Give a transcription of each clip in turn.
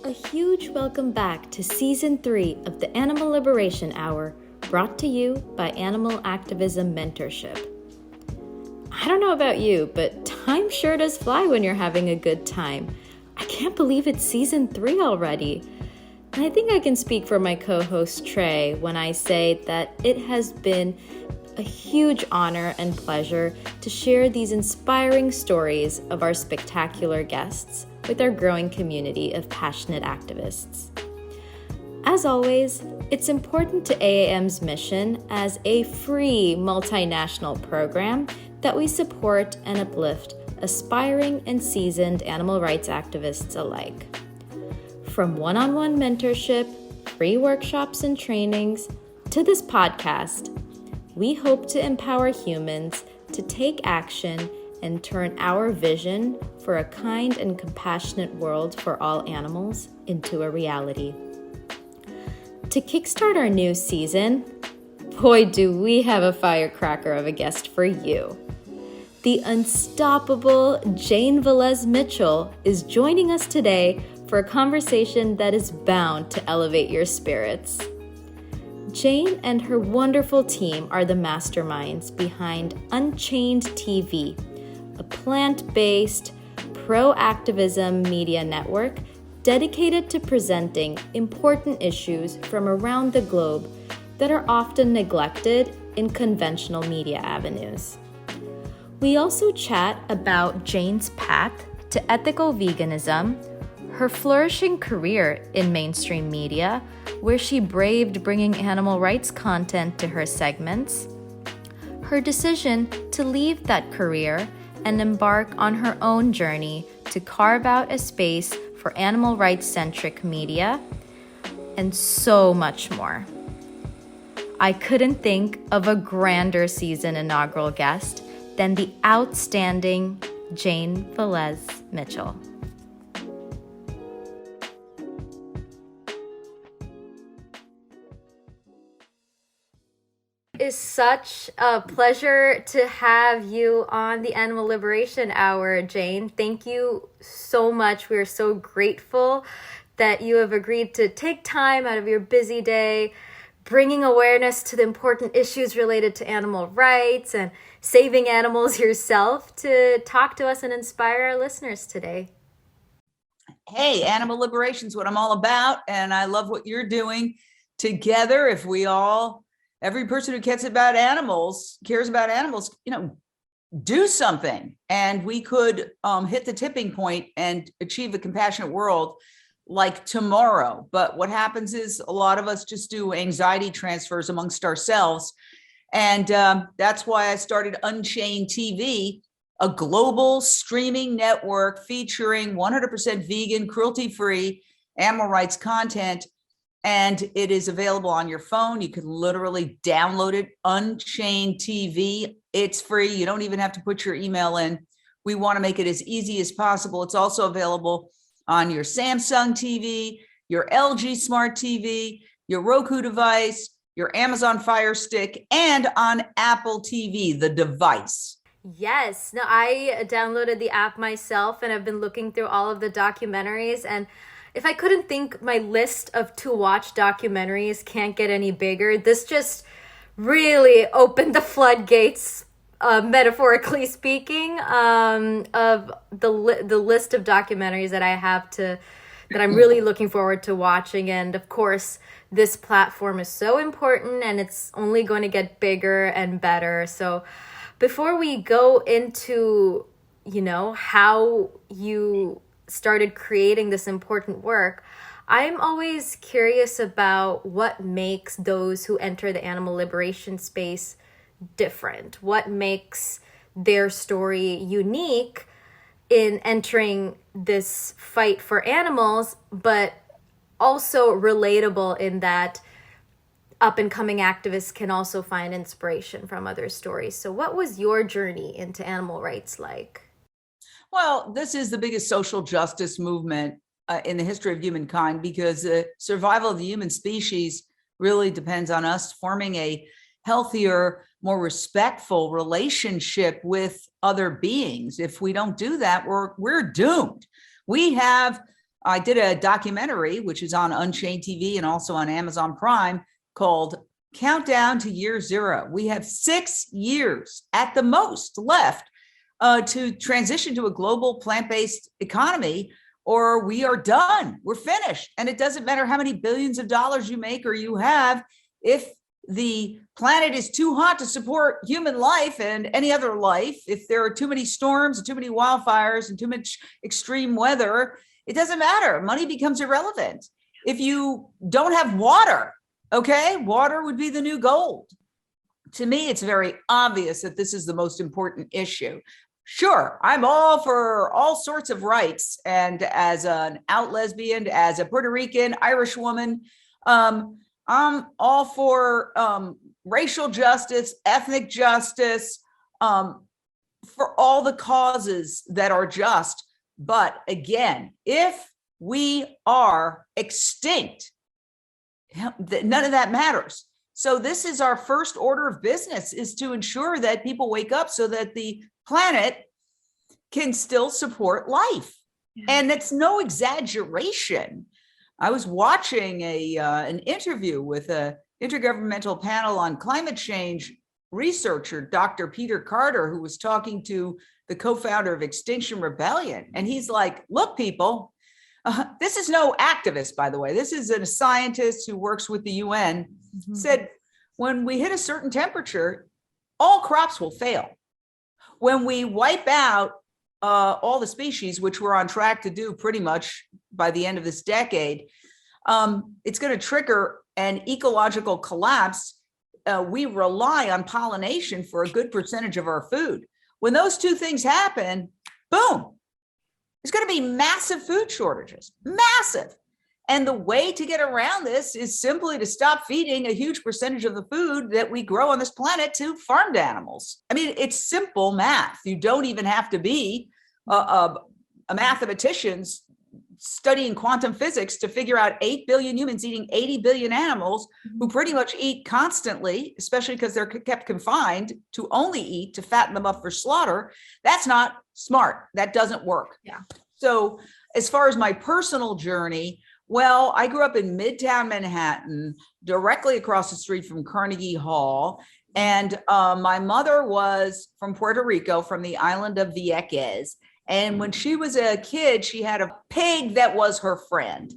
A huge welcome back to Season 3 of the Animal Liberation Hour, brought to you by Animal Activism Mentorship. I don't know about you, but time sure does fly when you're having a good time. I can't believe it's Season 3 already. And I think I can speak for my co-host Trey when I say that it has been a huge honor and pleasure to share these inspiring stories of our spectacular guests with our growing community of passionate activists. As always, it's important to AAM's mission as a free multinational program that we support and uplift aspiring and seasoned animal rights activists alike. From one-on-one mentorship, free workshops and trainings, to this podcast, we hope to empower humans to take action and turn our vision for a kind and compassionate world for all animals into a reality. To kickstart our new season, boy, do we have a firecracker of a guest for you. The unstoppable Jane Velez-Mitchell is joining us today for a conversation that is bound to elevate your spirits. Jane and her wonderful team are the masterminds behind Unchained TV, a plant-based pro-activism media network dedicated to presenting important issues from around the globe that are often neglected in conventional media avenues. We also chat about Jane's path to ethical veganism, her flourishing career in mainstream media, where she braved bringing animal rights content to her segments, her decision to leave that career and embark on her own journey to carve out a space for animal rights-centric media, and so much more. I couldn't think of a grander season inaugural guest than the outstanding Jane Velez-Mitchell. Is such a pleasure to have you on the Animal Liberation Hour, Jane. Thank you so much. We are so grateful that you have agreed to take time out of your busy day, bringing awareness to the important issues related to animal rights and saving animals yourself, to talk to us and inspire our listeners today. Hey, animal liberation is what I'm all about, and I love what you're doing together. If we all, every person who cares about animals, do something, and we could hit the tipping point and achieve a compassionate world like tomorrow. But what happens is a lot of us just do anxiety transfers amongst ourselves. And that's why I started Unchained TV, a global streaming network featuring 100% vegan, cruelty-free animal rights content. And it is available on your phone. You can literally download it, Unchained TV. It's free. You don't even have to put your email in. We want to make it as easy as possible. It's also available on your Samsung TV, your LG Smart TV, your Roku device, your Amazon Fire Stick, and on Apple TV, the device. Yes. No, I downloaded the app myself and I've been looking through all of the documentaries, and if I couldn't think my list of to-watch documentaries can't get any bigger, this just really opened the floodgates, metaphorically speaking, of the list of documentaries that I have that I'm really looking forward to watching. And of course, this platform is so important and it's only going to get bigger and better. So before we go into, how you started creating this important work, I'm always curious about what makes those who enter the animal liberation space different. What makes their story unique in entering this fight for animals, but also relatable in that up-and-coming activists can also find inspiration from other stories. So what was your journey into animal rights like? Well, this is the biggest social justice movement in the history of humankind, because the survival of the human species really depends on us forming a healthier, more respectful relationship with other beings. If we don't do that, we're doomed. We have I did a documentary, which is on Unchained TV and also on Amazon Prime, called Countdown to Year Zero. We have 6 years at the most left to transition to a global plant-based economy, or we are done. We're finished. And it doesn't matter how many billions of dollars you make or you have, if the planet is too hot to support human life and any other life, if there are too many storms and too many wildfires and too much extreme weather, it doesn't matter. Money becomes irrelevant. If you don't have water, okay, water would be the new gold. To me, it's very obvious that this is the most important issue. Sure, I'm all for all sorts of rights. And as an out lesbian, as a Puerto Rican, Irish woman, I'm all for racial justice, ethnic justice, for all the causes that are just. But again, if we are extinct, none of that matters. So this is our first order of business, is to ensure that people wake up so that the planet can still support life. Yeah. And that's no exaggeration. I was watching an interview with an intergovernmental panel on climate change researcher, Dr. Peter Carter, who was talking to the co-founder of Extinction Rebellion. And he's like, look, people, this is no activist, by the way. This is a scientist who works with the UN, said, when we hit a certain temperature, all crops will fail. When we wipe out all the species, which we're on track to do pretty much by the end of this decade, it's going to trigger an ecological collapse. We rely on pollination for a good percentage of our food. When those two things happen, boom, there's going to be massive food shortages, massive. And the way to get around this is simply to stop feeding a huge percentage of the food that we grow on this planet to farmed animals. I mean, it's simple math. You don't even have to be a mathematician studying quantum physics to figure out 8 billion humans eating 80 billion animals who pretty much eat constantly, especially because they're kept confined to only eat to fatten them up for slaughter. That's not smart. That doesn't work. Yeah. So as far as my personal journey, well, I grew up in Midtown Manhattan, directly across the street from Carnegie Hall. And my mother was from Puerto Rico, from the island of Vieques. And when she was a kid, she had a pig that was her friend.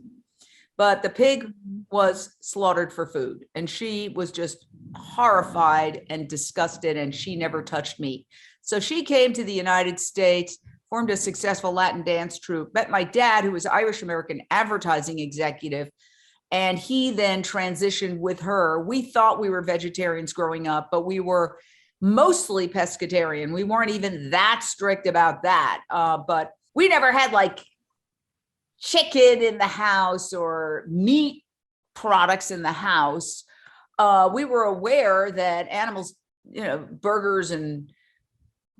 But the pig was slaughtered for food. And she was just horrified and disgusted, and she never touched meat. So she came to the United States, formed a successful Latin dance troupe, met my dad, who was Irish-American advertising executive, and he then transitioned with her. We thought we were vegetarians growing up, but we were mostly pescatarian. We weren't even that strict about that, but we never had like chicken in the house or meat products in the house. We were aware that animals, burgers and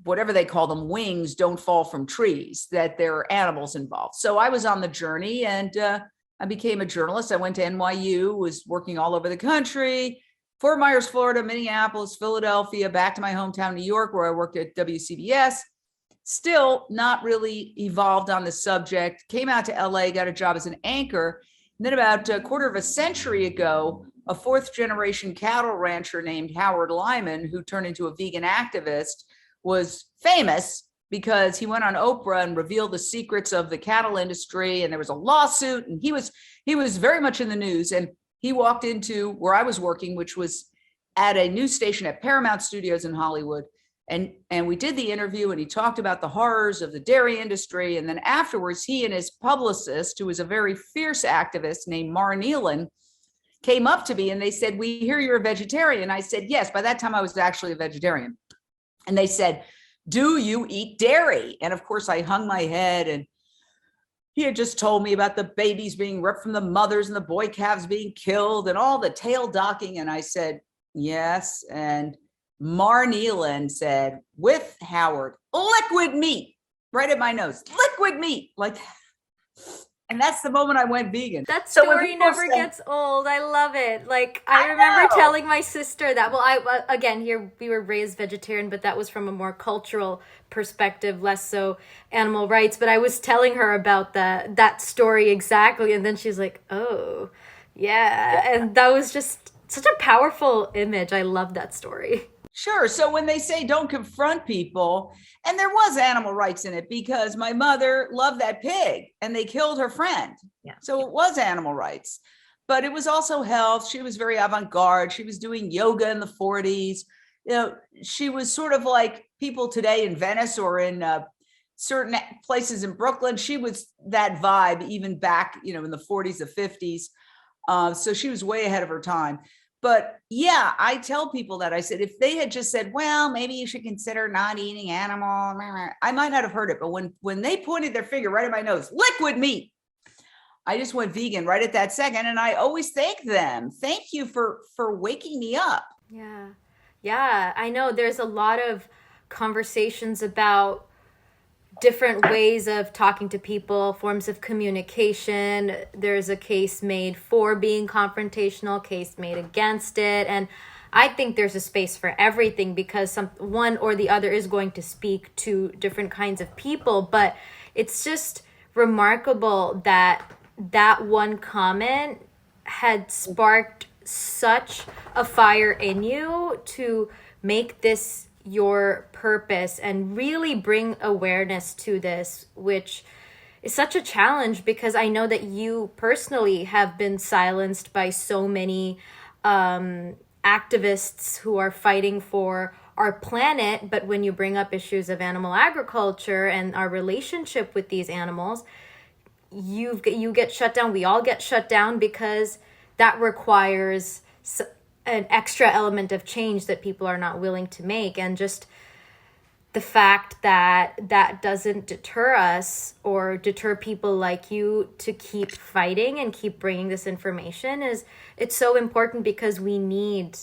whatever they call them, wings, don't fall from trees, that there are animals involved. So I was on the journey, and I became a journalist. I went to NYU, was working all over the country, Fort Myers, Florida, Minneapolis, Philadelphia, back to my hometown, New York, where I worked at WCBS. Still not really evolved on the subject. Came out to LA, got a job as an anchor. And then about a quarter of a century ago, a fourth generation cattle rancher named Howard Lyman, who turned into a vegan activist, was famous because he went on Oprah and revealed the secrets of the cattle industry, and there was a lawsuit, and he was very much in the news. And he walked into where I was working, which was at a news station at Paramount Studios in Hollywood, and we did the interview, and he talked about the horrors of the dairy industry. And then afterwards, he and his publicist, who was a very fierce activist named Mar Nealon, came up to me and they said, "We hear you're a vegetarian." I said, "Yes." By that time, I was actually a vegetarian. And they said, "Do you eat dairy?" And of course, I hung my head, and he had just told me about the babies being ripped from the mothers and the boy calves being killed and all the tail docking. And I said, "Yes." And Mar Nealon said, with Howard, "Liquid meat," right at my nose, "liquid meat," like that. And that's the moment I went vegan. That So when story people never say- gets old. I love it. Like, I remember know. telling my sister that, well, again, here we were raised vegetarian, but that was from a more cultural perspective, less so animal rights. But I was telling her about that story exactly. And then she's like, oh, yeah. And that was just such a powerful image. I love that story. Sure. So when they say don't confront people, and there was animal rights in it because my mother loved that pig and they killed her friend. Yeah. So it was animal rights, but it was also health. She was very avant-garde. She was doing yoga in the 40s. She was sort of like people today in Venice or in certain places in Brooklyn. She was that vibe even back, in the 40s, the 50s. So she was way ahead of her time. But yeah, I tell people that. I said, if they had just said, well, maybe you should consider not eating animal, I might not have heard it. But when they pointed their finger right at my nose, liquid meat, I just went vegan right at that second. And I always thank them. Thank you for waking me up. Yeah. Yeah. I know there's a lot of conversations about different ways of talking to people, forms of communication. There's a case made for being confrontational, case made against it. And I think there's a space for everything because one or the other is going to speak to different kinds of people. But it's just remarkable that one comment had sparked such a fire in you to make this your purpose and really bring awareness to this, which is such a challenge because I know that you personally have been silenced by so many activists who are fighting for our planet. But when you bring up issues of animal agriculture and our relationship with these animals, you get shut down. We all get shut down because that requires an extra element of change that people are not willing to make. And just the fact that doesn't deter us or deter people like you to keep fighting and keep bringing this information it's so important because we need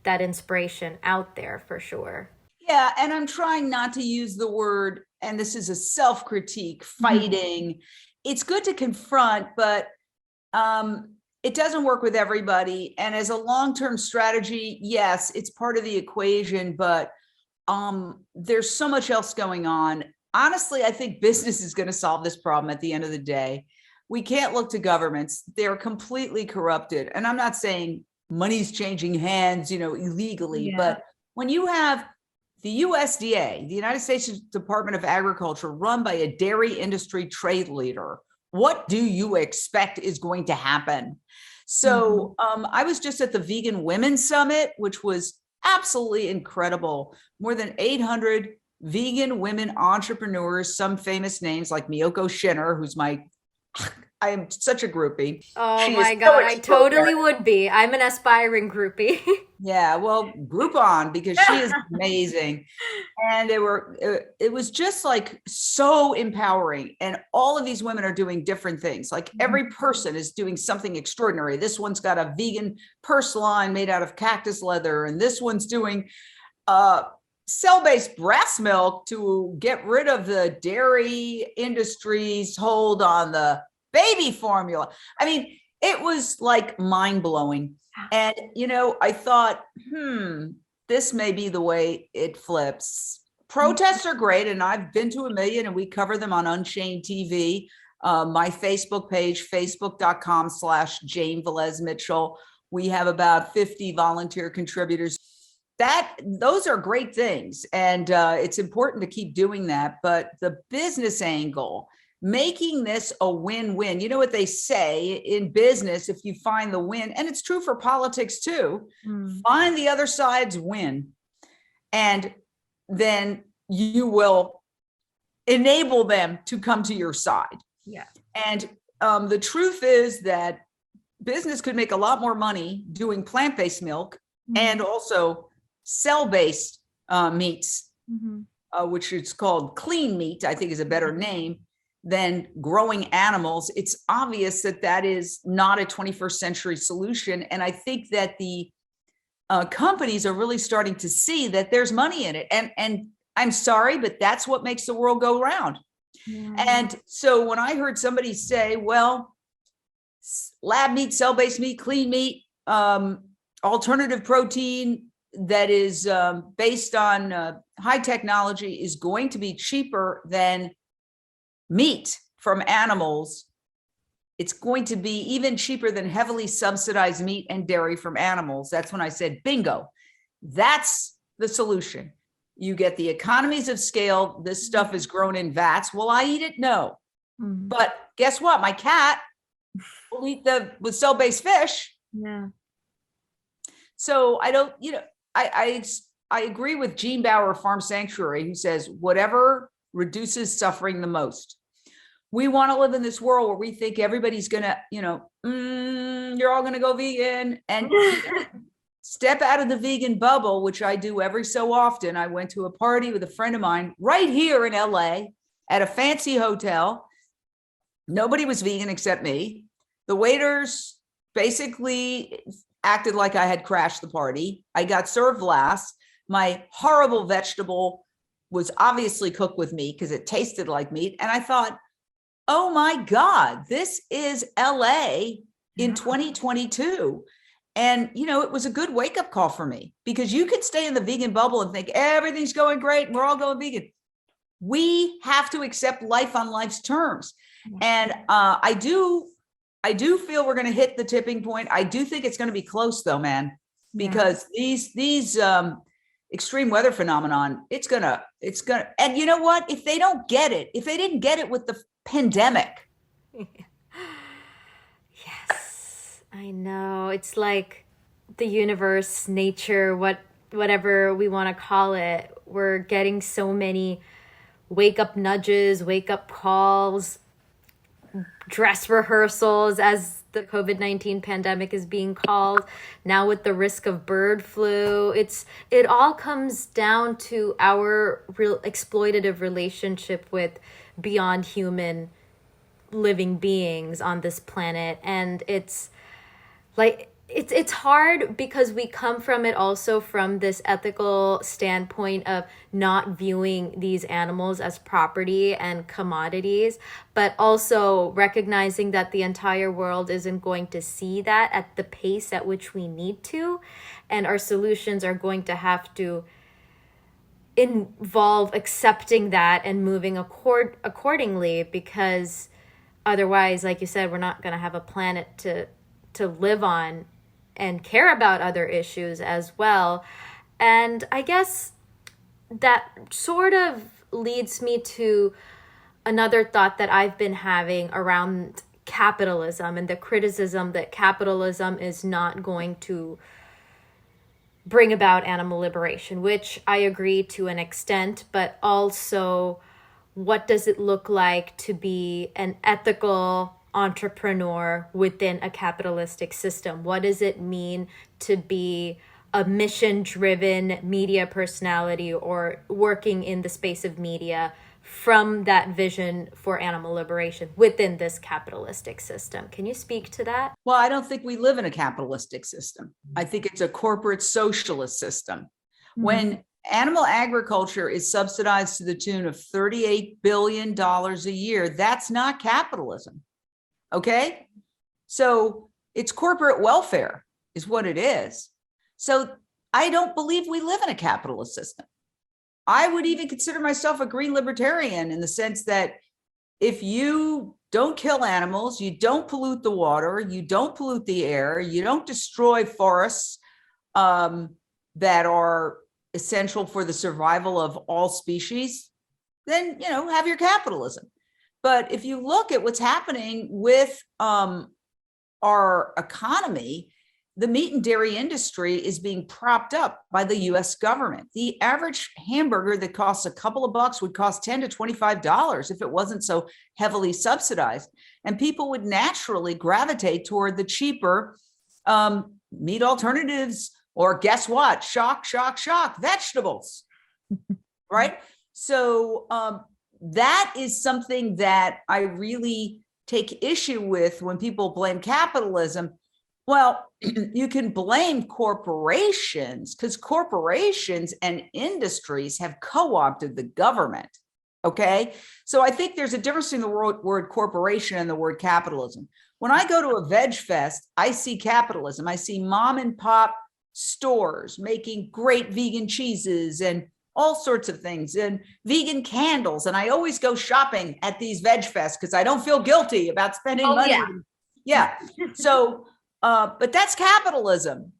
that inspiration out there for sure. Yeah. And I'm trying not to use the word, and this is a self-critique, fighting. Mm-hmm. It's good to confront, but it doesn't work with everybody. And as a long-term strategy, yes, it's part of the equation, but there's so much else going on. Honestly, I think business is going to solve this problem at the end of the day. We can't look to governments. They're completely corrupted. And I'm not saying money's changing hands, illegally, but when you have the USDA, the United States Department of Agriculture, run by a dairy industry trade leader, what do you expect is going to happen? So I was just at the Vegan Women's Summit, which was absolutely incredible. More than 800 vegan women entrepreneurs, some famous names like Miyoko Shinner, who's I am such a groupie. Oh my God, I totally would be. I'm an aspiring groupie. Yeah, well, group on because she is amazing. And it was just like so empowering. And all of these women are doing different things. Like every person is doing something extraordinary. This one's got a vegan purse line made out of cactus leather. And this one's doing cell-based breast milk to get rid of the dairy industry's hold on the baby formula. I mean, it was like mind-blowing. And, I thought, this may be the way it flips. Protests are great. And I've been to 1 million and we cover them on Unchained TV. My Facebook page, facebook.com/Jane Velez-Mitchell. We have about 50 volunteer contributors. Those are great things. And it's important to keep doing that. But the business angle, making this a win-win. You know what they say in business, if you find the win, and it's true for politics too, find the other side's win. And then you will enable them to come to your side. Yeah. And the truth is that business could make a lot more money doing plant-based milk and also cell-based meats, which is called clean meat, I think is a better name, than growing animals. It's obvious that is not a 21st century solution. And I think that the companies are really starting to see that there's money in it. And I'm sorry, but that's what makes the world go round. And so when I heard somebody say, well, lab meat, cell-based meat, clean meat, alternative protein that is based on high technology is going to be cheaper than meat from animals. It's going to be even cheaper than heavily subsidized meat and dairy from animals. That's when I said, bingo, that's the solution. You get the economies of scale. This stuff is grown in vats. Will I eat it? No. But guess what? My cat will eat with cell-based fish. Yeah. So I don't, I agree with Gene Bauer, Farm Sanctuary, who says, whatever reduces suffering the most. We want to live in this world where we think everybody's going to, you're all going to go vegan and step out of the vegan bubble, which I do every so often. I went to a party with a friend of mine right here in LA at a fancy hotel. Nobody was vegan except me. The waiters basically acted like I had crashed the party. I got served last. My horrible vegetable was obviously cooked with meat because it tasted like meat. And I thought, oh my God, this is LA in 2022. And, it was a good wake-up call for me, because you could stay in the vegan bubble and think everything's going great and we're all going vegan. We have to accept life on life's terms. And I do feel we're going to hit the tipping point. I do think it's going to be close though, man, because these extreme weather phenomenon, it's gonna, and you know what, if they didn't get it with the pandemic. Yes, I know. It's like the universe, nature, whatever we want to call it. We're getting so many wake up nudges, wake up calls, dress rehearsals, as the COVID-19 pandemic is being called, now with the risk of bird flu. It all comes down to our real exploitative relationship with beyond human living beings on this planet. And it's like, it's hard because we come from it also from this ethical standpoint of not viewing these animals as property and commodities, but also recognizing that the entire world isn't going to see that at the pace at which we need to. And our solutions are going to have to involve accepting that and moving accordingly, because otherwise, like you said, we're not going to have a planet to live on and care about other issues as well. And I guess that sort of leads me to another thought that I've been having around capitalism and the criticism that capitalism is not going to bring about animal liberation, which I agree to an extent, but also what does it look like to be an ethical entrepreneur within a capitalistic system? What does it mean to be a mission-driven media personality or working in the space of media from that vision for animal liberation within this capitalistic system? Can you speak to that? Well, I don't think we live in a capitalistic system. I think it's a corporate socialist system. Mm-hmm. When animal agriculture is subsidized to the tune of $38 billion a year, that's not capitalism. Okay? So it's corporate welfare is what it is. So I don't believe we live in a capitalist system. I would even consider myself a green libertarian in the sense that if you don't kill animals, you don't pollute the water, you don't pollute the air, you don't destroy forests that are essential for the survival of all species, then, have your capitalism. But if you look at what's happening with our economy, the meat and dairy industry is being propped up by the US government. The average hamburger that costs a couple of bucks would cost $10 to $25 if it wasn't so heavily subsidized. And people would naturally gravitate toward the cheaper meat alternatives, or guess what? Shock, vegetables, right? So that is something that I really take issue with when people blame capitalism. Well, you can blame corporations because corporations and industries have co-opted the government. Okay. So I think there's a difference in the word corporation and the word capitalism. When I go to a VegFest, I see capitalism. I see mom and pop stores making great vegan cheeses and all sorts of things and vegan candles. And I always go shopping at these VegFests because I don't feel guilty about spending money. Yeah. Yeah. So, but that's capitalism.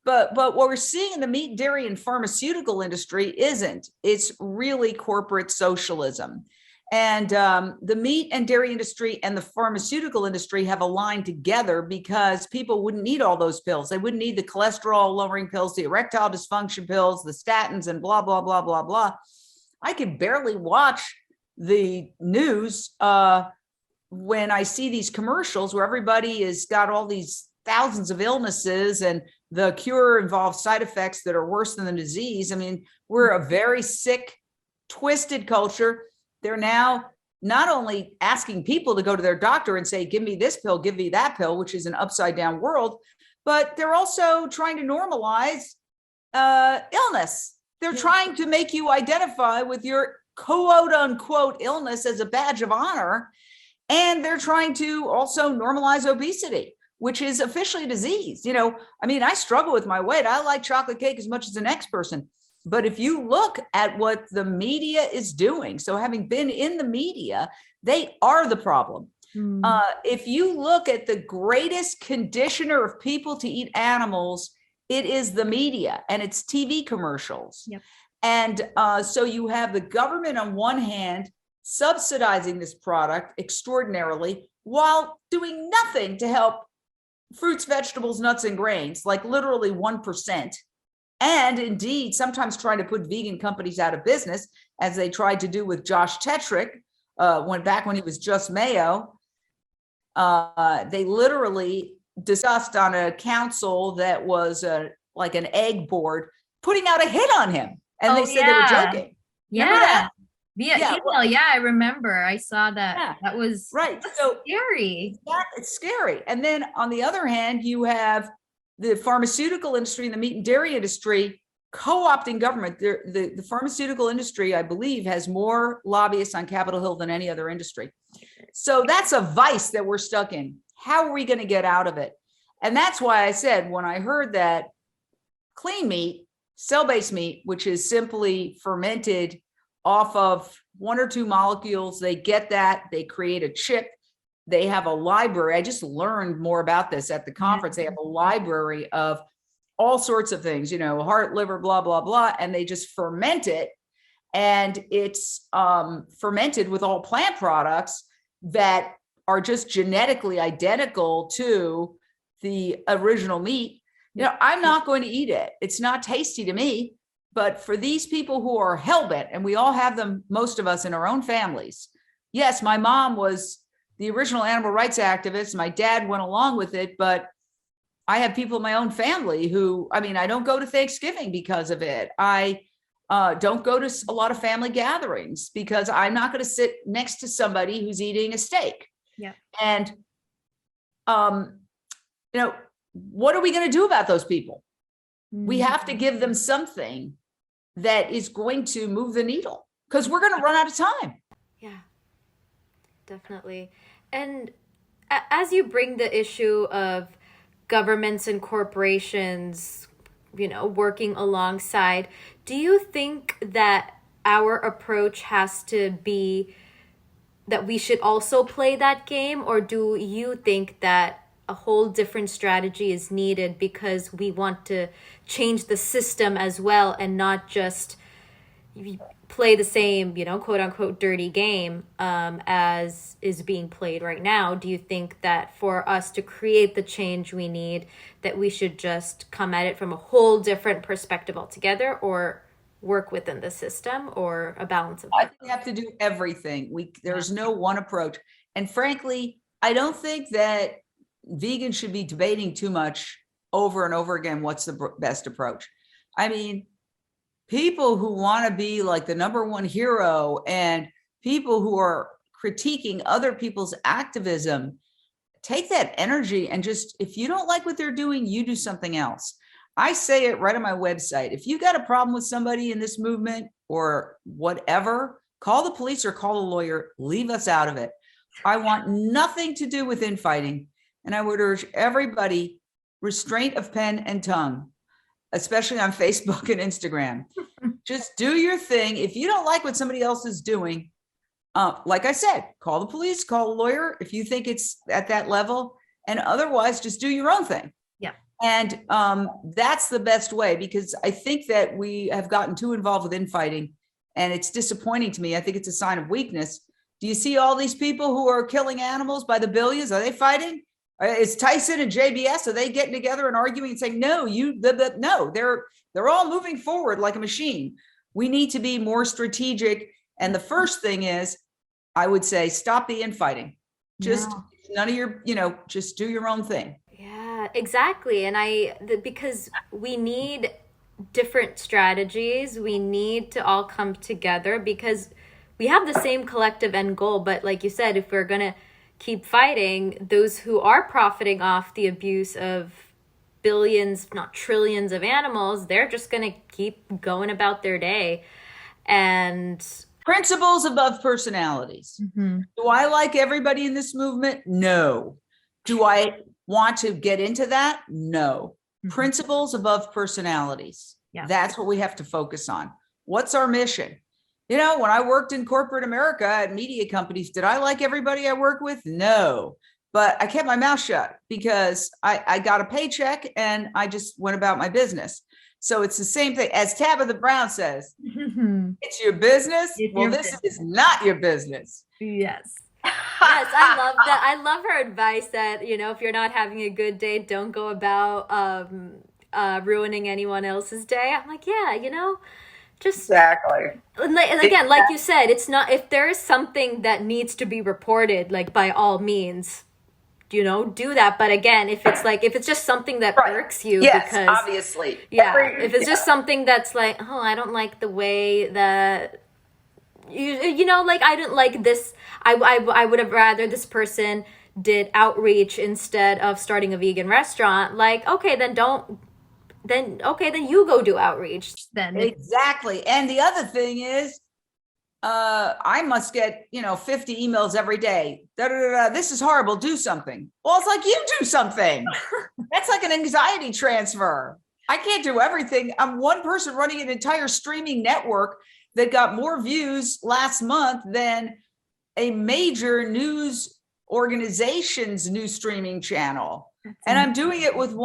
But what we're seeing in the meat, dairy, and pharmaceutical industry isn't. It's really corporate socialism. And the meat and dairy industry and the pharmaceutical industry have aligned together because people wouldn't need all those pills. They wouldn't need the cholesterol lowering pills, the erectile dysfunction pills, the statins, and blah, blah, blah, blah, blah. I could barely watch the news when I see these commercials where everybody has got all these thousands of illnesses and the cure involves side effects that are worse than the disease. I mean, we're a very sick, twisted culture. They're now not only asking people to go to their doctor and say, give me this pill, give me that pill, which is an upside down world, but they're also trying to normalize illness. They're trying to make you identify with your quote unquote illness as a badge of honor. And they're trying to also normalize obesity, which is officially a disease. You know, I mean, I struggle with my weight. I like chocolate cake as much as the next person. But if you look at what the media is doing, so having been in the media, they are the problem. If you look at the greatest conditioner of people to eat animals, it is the media and it's TV commercials. Yep. And so you have the government on one hand subsidizing this product extraordinarily while doing nothing to help fruits, vegetables, nuts, and grains, like literally 1%. And indeed, sometimes trying to put vegan companies out of business, as they tried to do with Josh Tetrick, when he was Just Mayo. They literally discussed on a council that was like an egg board, putting out a hit on him. And they said they were joking. Remember that? Via email. Yeah, I remember. I saw that. Yeah. That was right. So scary. Yeah, it's scary. And then on the other hand, you have the pharmaceutical industry and the meat and dairy industry co-opting government. The pharmaceutical industry, I believe, has more lobbyists on Capitol Hill than any other industry. So that's a vice that we're stuck in. How are we going to get out of it? And that's why I said, when I heard that clean meat, cell-based meat, which is simply fermented off of one or two molecules, they get that, they create a chip, they have a library. I just learned more about this at the conference. They have a library of all sorts of things, you know, heart, liver, blah, blah, blah, and they just ferment it. And it's fermented with all plant products that are just genetically identical to the original meat. You know, I'm not going to eat it. It's not tasty to me. But for these people who are hell-bent, and we all have them, most of us in our own families. Yes, my mom was the original animal rights activist. My dad went along with it, but I have people in my own family who, I mean, I don't go to Thanksgiving because of it. I don't go to a lot of family gatherings because I'm not going to sit next to somebody who's eating a steak. Yeah. And, you know, what are we going to do about those people? We have to give them something that is going to move the needle because we're going to run out of time. Yeah, definitely. And as you bring the issue of governments and corporations, you know, working alongside, do you think that our approach has to be that we should also play that game? Or do you think that a whole different strategy is needed because we want to change the system as well and not just play the same, you know, quote unquote dirty game as is being played right now? Do you think that for us to create the change we need, that we should just come at it from a whole different perspective altogether, or work within the system, or a balance of both? I think we have to do everything. There's no one approach. And frankly, I don't think that vegans should be debating too much over and over again what's the best approach. I mean, people who want to be like the number one hero and people who are critiquing other people's activism, take that energy and just, if you don't like what they're doing, you do something else. I say it right on my website. If you got a problem with somebody in this movement or whatever, call the police or call a lawyer, leave us out of it. I want nothing to do with infighting. And I would urge everybody, restraint of pen and tongue, especially on Facebook and Instagram. Just do your thing. If you don't like what somebody else is doing, like I said, call the police, call a lawyer if you think it's at that level, and otherwise just do your own thing. Yeah. And that's the best way, because I think that we have gotten too involved with infighting, and it's disappointing to me. I think it's a sign of weakness. Do you see all these people who are killing animals by the billions? Are they fighting? Is Tyson and JBS, are they getting together and arguing and saying, no, no, they're all moving forward like a machine. We need to be more strategic. And the first thing is, I would say, stop the infighting. Just none of your, just do your own thing. Yeah, exactly. And because we need different strategies, we need to all come together because we have the same collective end goal. But like you said, if we're going to keep fighting, those who are profiting off the abuse of billions, if not trillions of animals, they're just going to keep going about their day. And principles above personalities. Mm-hmm. Do I like everybody in this movement? No. Do I want to get into that? No. Mm-hmm. Principles above personalities. Yeah. That's what we have to focus on. What's our mission? When I worked in corporate America at media companies, did I like everybody I work with? No. But I kept my mouth shut because I got a paycheck and I just went about my business. So it's the same thing as Tabitha Brown says, it's your business. This is not your business. Yes. Yes, I love that. I love her advice that, if you're not having a good day, don't go about ruining anyone else's day. I'm like, yeah, just exactly. And again, like you said, it's not, if there is something that needs to be reported, like by all means, do that. But again, if it's just something that irks you, yes, because obviously, if it's just something that's like, oh, I don't like the way that like I didn't like this. I would have rather this person did outreach instead of starting a vegan restaurant. Like, okay, then you go do outreach then. Exactly. And the other thing is, I must get, 50 emails every day. This is horrible. Do something. Well, it's like, you do something. That's like an anxiety transfer. I can't do everything. I'm one person running an entire streaming network that got more views last month than a major news organization's new streaming channel. And I'm doing it with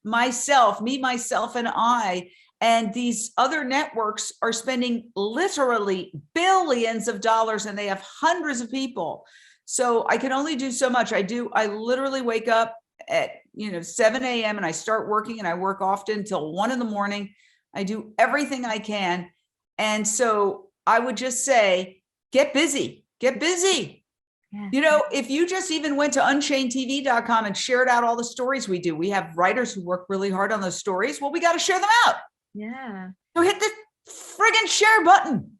myself, and I. And these other networks are spending literally billions of dollars, and they have hundreds of people. So I can only do so much. I literally wake up at 7 a.m. and I start working, and I work often till 1 a.m. I do everything I can. And so I would just say, get busy. Yeah. If you just even went to unchainedtv.com and shared out all the stories we do, we have writers who work really hard on those stories. Well, we got to share them out. Yeah. So hit the friggin' share button.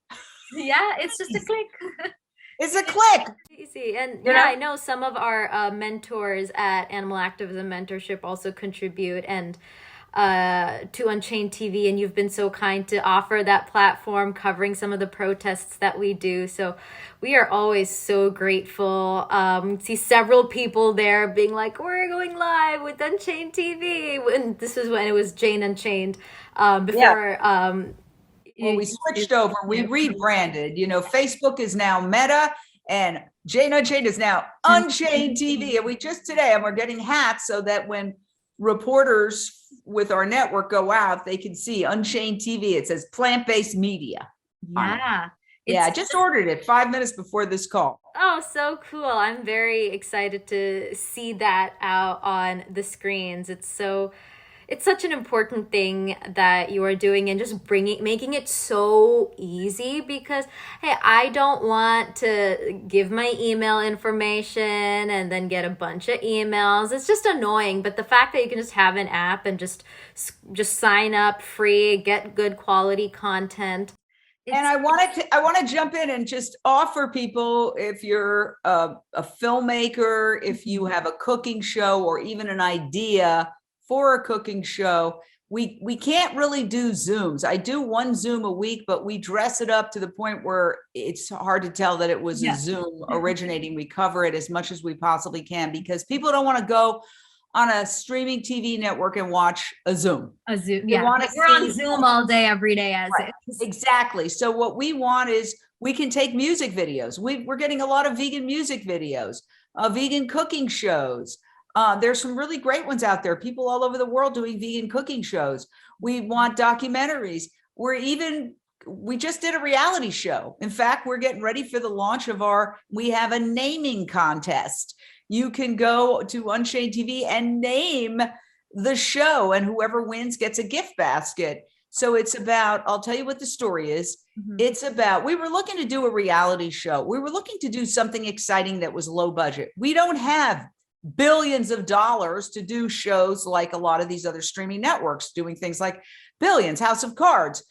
Yeah, it's just a click. It's a click. Easy. And I know some of our mentors at Animal Activism Mentorship also contribute and to Unchained TV, and you've been so kind to offer that platform covering some of the protests that we do. So we are always so grateful. See several people there being like, we're going live with Unchained TV. And this was when it was Jane Unchained. Before we switched over, we rebranded. Facebook is now Meta, and Jane Unchained is now Unchained TV. And we're getting hats so that when reporters with our network go out, they can see Unchained TV. It says plant-based media. Yeah. I just ordered it 5 minutes before this call. Oh, so cool. I'm very excited to see that out on the screens. It's such an important thing that you are doing, and just making it so easy, because, hey, I don't want to give my email information and then get a bunch of emails. It's just annoying. But the fact that you can just have an app and just sign up free, get good quality content. And I want to jump in and just offer people, if you're a filmmaker, if you have a cooking show or even an idea for a cooking show, we can't really do Zooms. I do one Zoom a week, but we dress it up to the point where it's hard to tell that it was a Zoom originating. We cover it as much as we possibly can because people don't want to go on a streaming TV network and watch a Zoom. A Zoom, They yeah. wanna We're on see- Zoom all day, every day as Right. is. Exactly. So what we want is we can take music videos. We're getting a lot of vegan music videos, vegan cooking shows. There's some really great ones out there. People all over the world doing vegan cooking shows. We want documentaries. We just did a reality show. In fact, we're getting ready for the launch of we have a naming contest. You can go to Unchained TV and name the show, and whoever wins gets a gift basket. So it's about, I'll tell you what the story is. It's about, we were looking to do a reality show. We were looking to do something exciting that was low budget. We don't have billions of dollars to do shows like a lot of these other streaming networks doing things like Billions, House of Cards,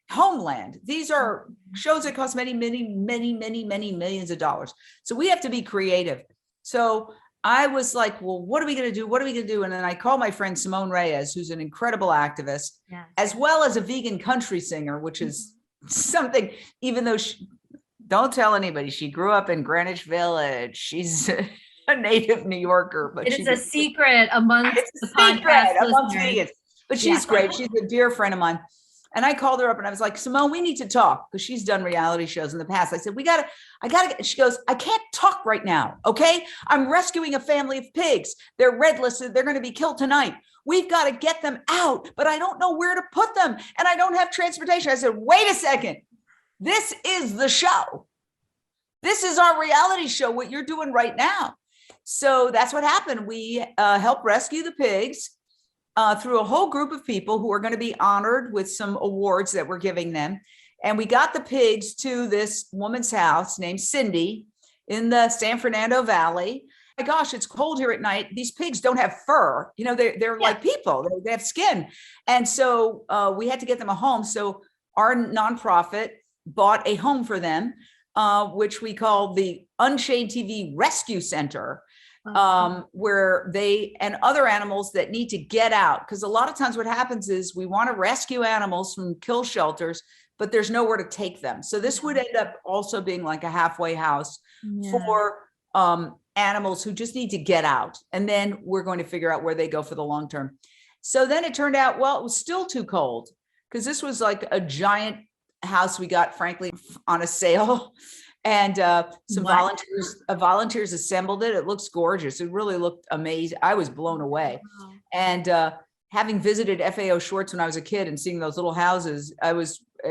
Homeland. These are shows that cost many millions of dollars. So we have to be creative. So I was like, well, what are we going to do? What are we going to do? And then I called my friend Simone Reyes, who's an incredible activist, as well as a vegan country singer, which is something, even though don't tell anybody, she grew up in Greenwich Village. She's a native New Yorker, but it is a secret amongst the podcast listeners. But she's great. She's a dear friend of mine. And I called her up and I was like, Simone, we need to talk, because she's done reality shows in the past. I said, I gotta, she goes, I can't talk right now. Okay. I'm rescuing a family of pigs. They're red listed. They're going to be killed tonight. We've got to get them out, but I don't know where to put them. And I don't have transportation. I said, wait a second. This is the show. This is our reality show, what you're doing right now. So that's what happened. We helped rescue the pigs through a whole group of people who are going to be honored with some awards that we're giving them. And we got the pigs to this woman's house named Cindy in the San Fernando Valley. My gosh, it's cold here at night. These pigs don't have fur. You know, they're like people. They have skin. And so we had to get them a home. So our nonprofit bought a home for them, which we call the Unchained TV Rescue Center. Where they and other animals that need to get out. Because a lot of times what happens is we want to rescue animals from kill shelters, but there's nowhere to take them. So this would end up also being like a halfway house for animals who just need to get out. And then we're going to figure out where they go for the long term. So then it turned out, well, it was still too cold, because this was like a giant house we got, frankly, on a sale. And some volunteers assembled it. It looks gorgeous. It really looked amazing. I was blown away. Wow. And having visited FAO Schwartz when I was a kid and seeing those little houses, it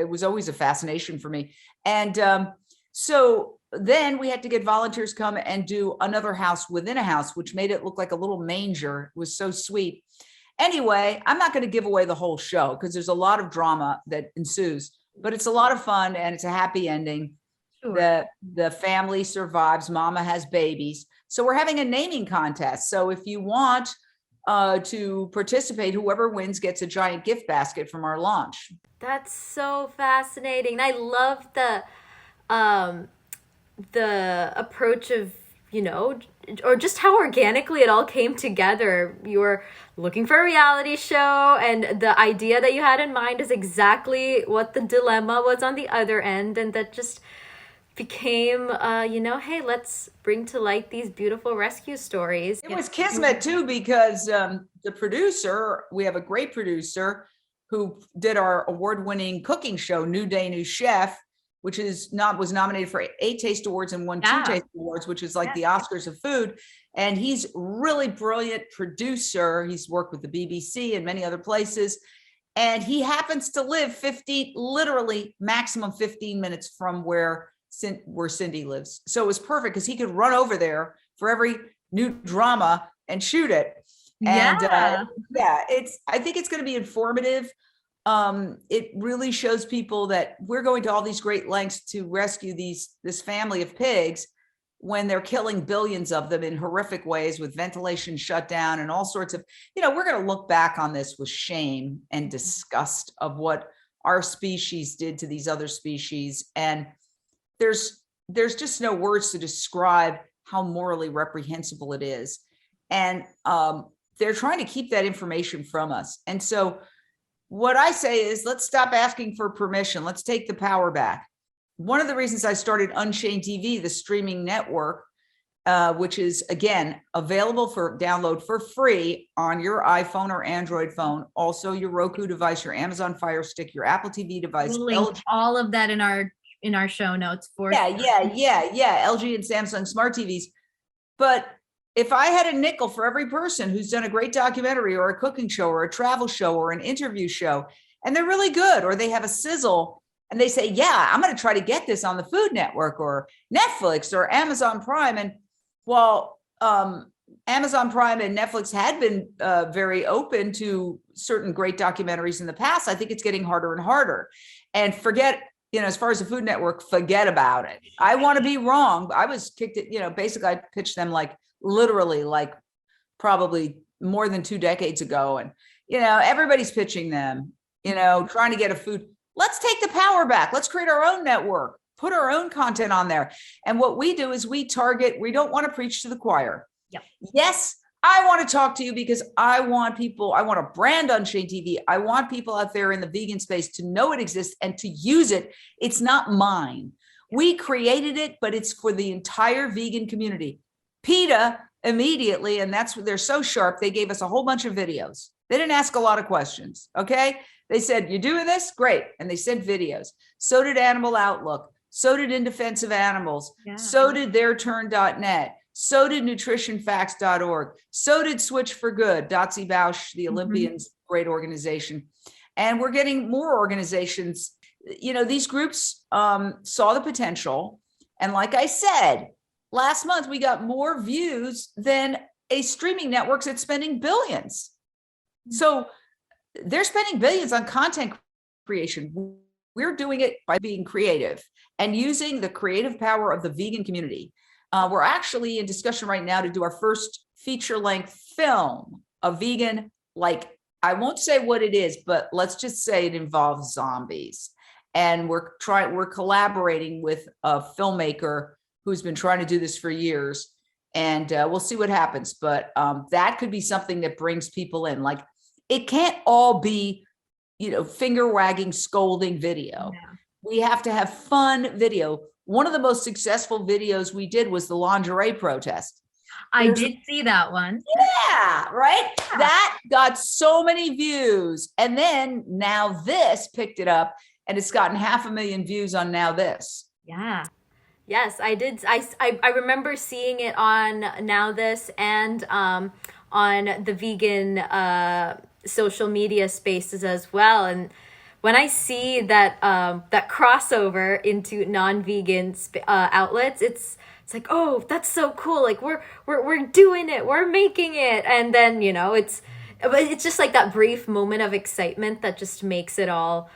was always a fascination for me. And so then we had to get volunteers come and do another house within a house, which made it look like a little manger. It was so sweet. Anyway, I'm not going to give away the whole show because there's a lot of drama that ensues, but it's a lot of fun and it's a happy ending. Sure. The family survives. Mama has babies. So we're having a naming contest. So if you want to participate, whoever wins gets a giant gift basket from our launch. That's so fascinating. I love the approach of, you know, or just how organically it all came together. You were looking for a reality show, and the idea that you had in mind is exactly what the dilemma was on the other end, and that just became, hey, let's bring to light these beautiful rescue stories. It was kismet too, because the producer, we have a great producer who did our award-winning cooking show, New Day, New Chef, which was nominated for 8 Taste Awards and won 2 Taste Awards, which is like the Oscars of food. And he's really brilliant producer. He's worked with the BBC and many other places. And he happens to live literally maximum 15 minutes from where Cindy lives. So it was perfect because he could run over there for every new drama and shoot it. And I think it's going to be informative. It really shows people that we're going to all these great lengths to rescue this family of pigs when they're killing billions of them in horrific ways with ventilation shut down and all sorts of, we're going to look back on this with shame and disgust of what our species did to these other species. And there's just no words to describe how morally reprehensible it is. And they're trying to keep that information from us. And so what I say is, let's stop asking for permission. Let's take the power back. One of the reasons I started Unchained TV, the streaming network, which is, again, available for download for free on your iPhone or Android phone, also your Roku device, your Amazon Fire Stick, your Apple TV device. We'll link all of that in our show notes for LG and Samsung smart TVs. But if I had a nickel for every person who's done a great documentary or a cooking show or a travel show or an interview show, and they're really good, or they have a sizzle and they say, yeah, I'm going to try to get this on the Food Network or Netflix or Amazon Prime. And while Amazon Prime and Netflix had been very open to certain great documentaries in the past, I think it's getting harder and harder. And forget, as far as the Food Network, forget about it. I want to be wrong. I was kicked it, basically I pitched them literally probably more than 2 decades ago. And, everybody's pitching them, trying to get a food. Let's take the power back. Let's create our own network, put our own content on there. And what we do is we don't want to preach to the choir. Yep. Yes, I want to talk to you because I want to brand Unchained TV. I want people out there in the vegan space to know it exists and to use it. It's not mine. We created it, but it's for the entire vegan community. PETA immediately, and they're so sharp, they gave us a whole bunch of videos. They didn't ask a lot of questions, okay? They said, you doing this? Great. And they sent videos. So did Animal Outlook. So did In Defense of Animals. Yeah. So did theirturn.net. So did nutritionfacts.org. So did Switch for Good, Dotsie Bausch, the Olympians, great organization. And we're getting more organizations. These groups saw the potential. And like I said, last month, we got more views than a streaming network that's spending billions. So they're spending billions on content creation. We're doing it by being creative and using the creative power of the vegan community. We're actually in discussion right now to do our first feature-length film, a vegan, I won't say what it is, but let's just say it involves zombies. And we're collaborating with a filmmaker who's been trying to do this for years. And we'll see what happens. But that could be something that brings people in. It can't all be, finger wagging, scolding video. Yeah. We have to have fun video. One of the most successful videos we did was the lingerie protest. I did see that one. Yeah, right? Yeah. That got so many views. And then Now This picked it up and it's gotten 500,000 views on Now This. Yeah. Yes, I did. I remember seeing it on Now This and on the vegan social media spaces as well. And when I see that that crossover into non-vegan outlets, it's like, oh, that's so cool. We're doing it. We're making it. And then, it's just that brief moment of excitement that just makes it all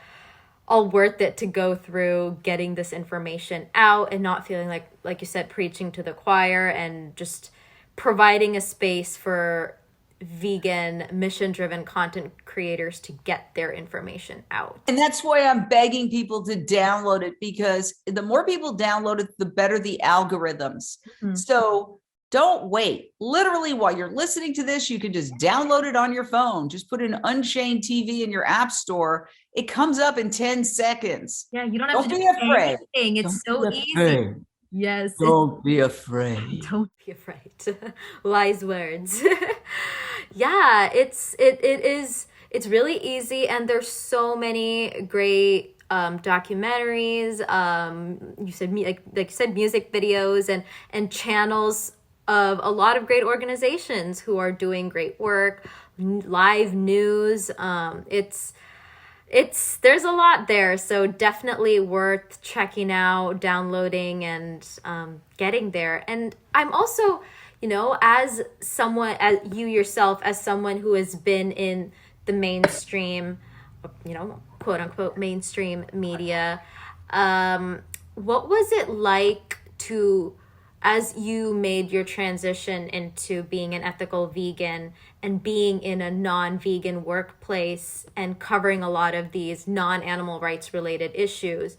worth it to go through getting this information out and not feeling like you said, preaching to the choir, and just providing a space for vegan mission-driven content creators to get their information out. And that's why I'm begging people to download it, because the more people download it, the better the algorithms. Mm-hmm. So don't wait. Literally, while you're listening to this, you can just download it on your phone. Just put in Unchained TV in your app store. It comes up in 10 seconds. Yeah, you don't have to be afraid. Anything. It's so easy. Yes. Don't be afraid. Don't be afraid. Wise words. Yeah, it's really easy, and there's so many great documentaries. You said like you said, music videos and channels of a lot of great organizations who are doing great work, live news. There's a lot there, so definitely worth checking out, downloading, and getting there. And I'm also, as someone, as you yourself, as someone who has been in the mainstream, quote unquote mainstream media, what was it like as you made your transition into being an ethical vegan and being in a non-vegan workplace and covering a lot of these non-animal rights related issues?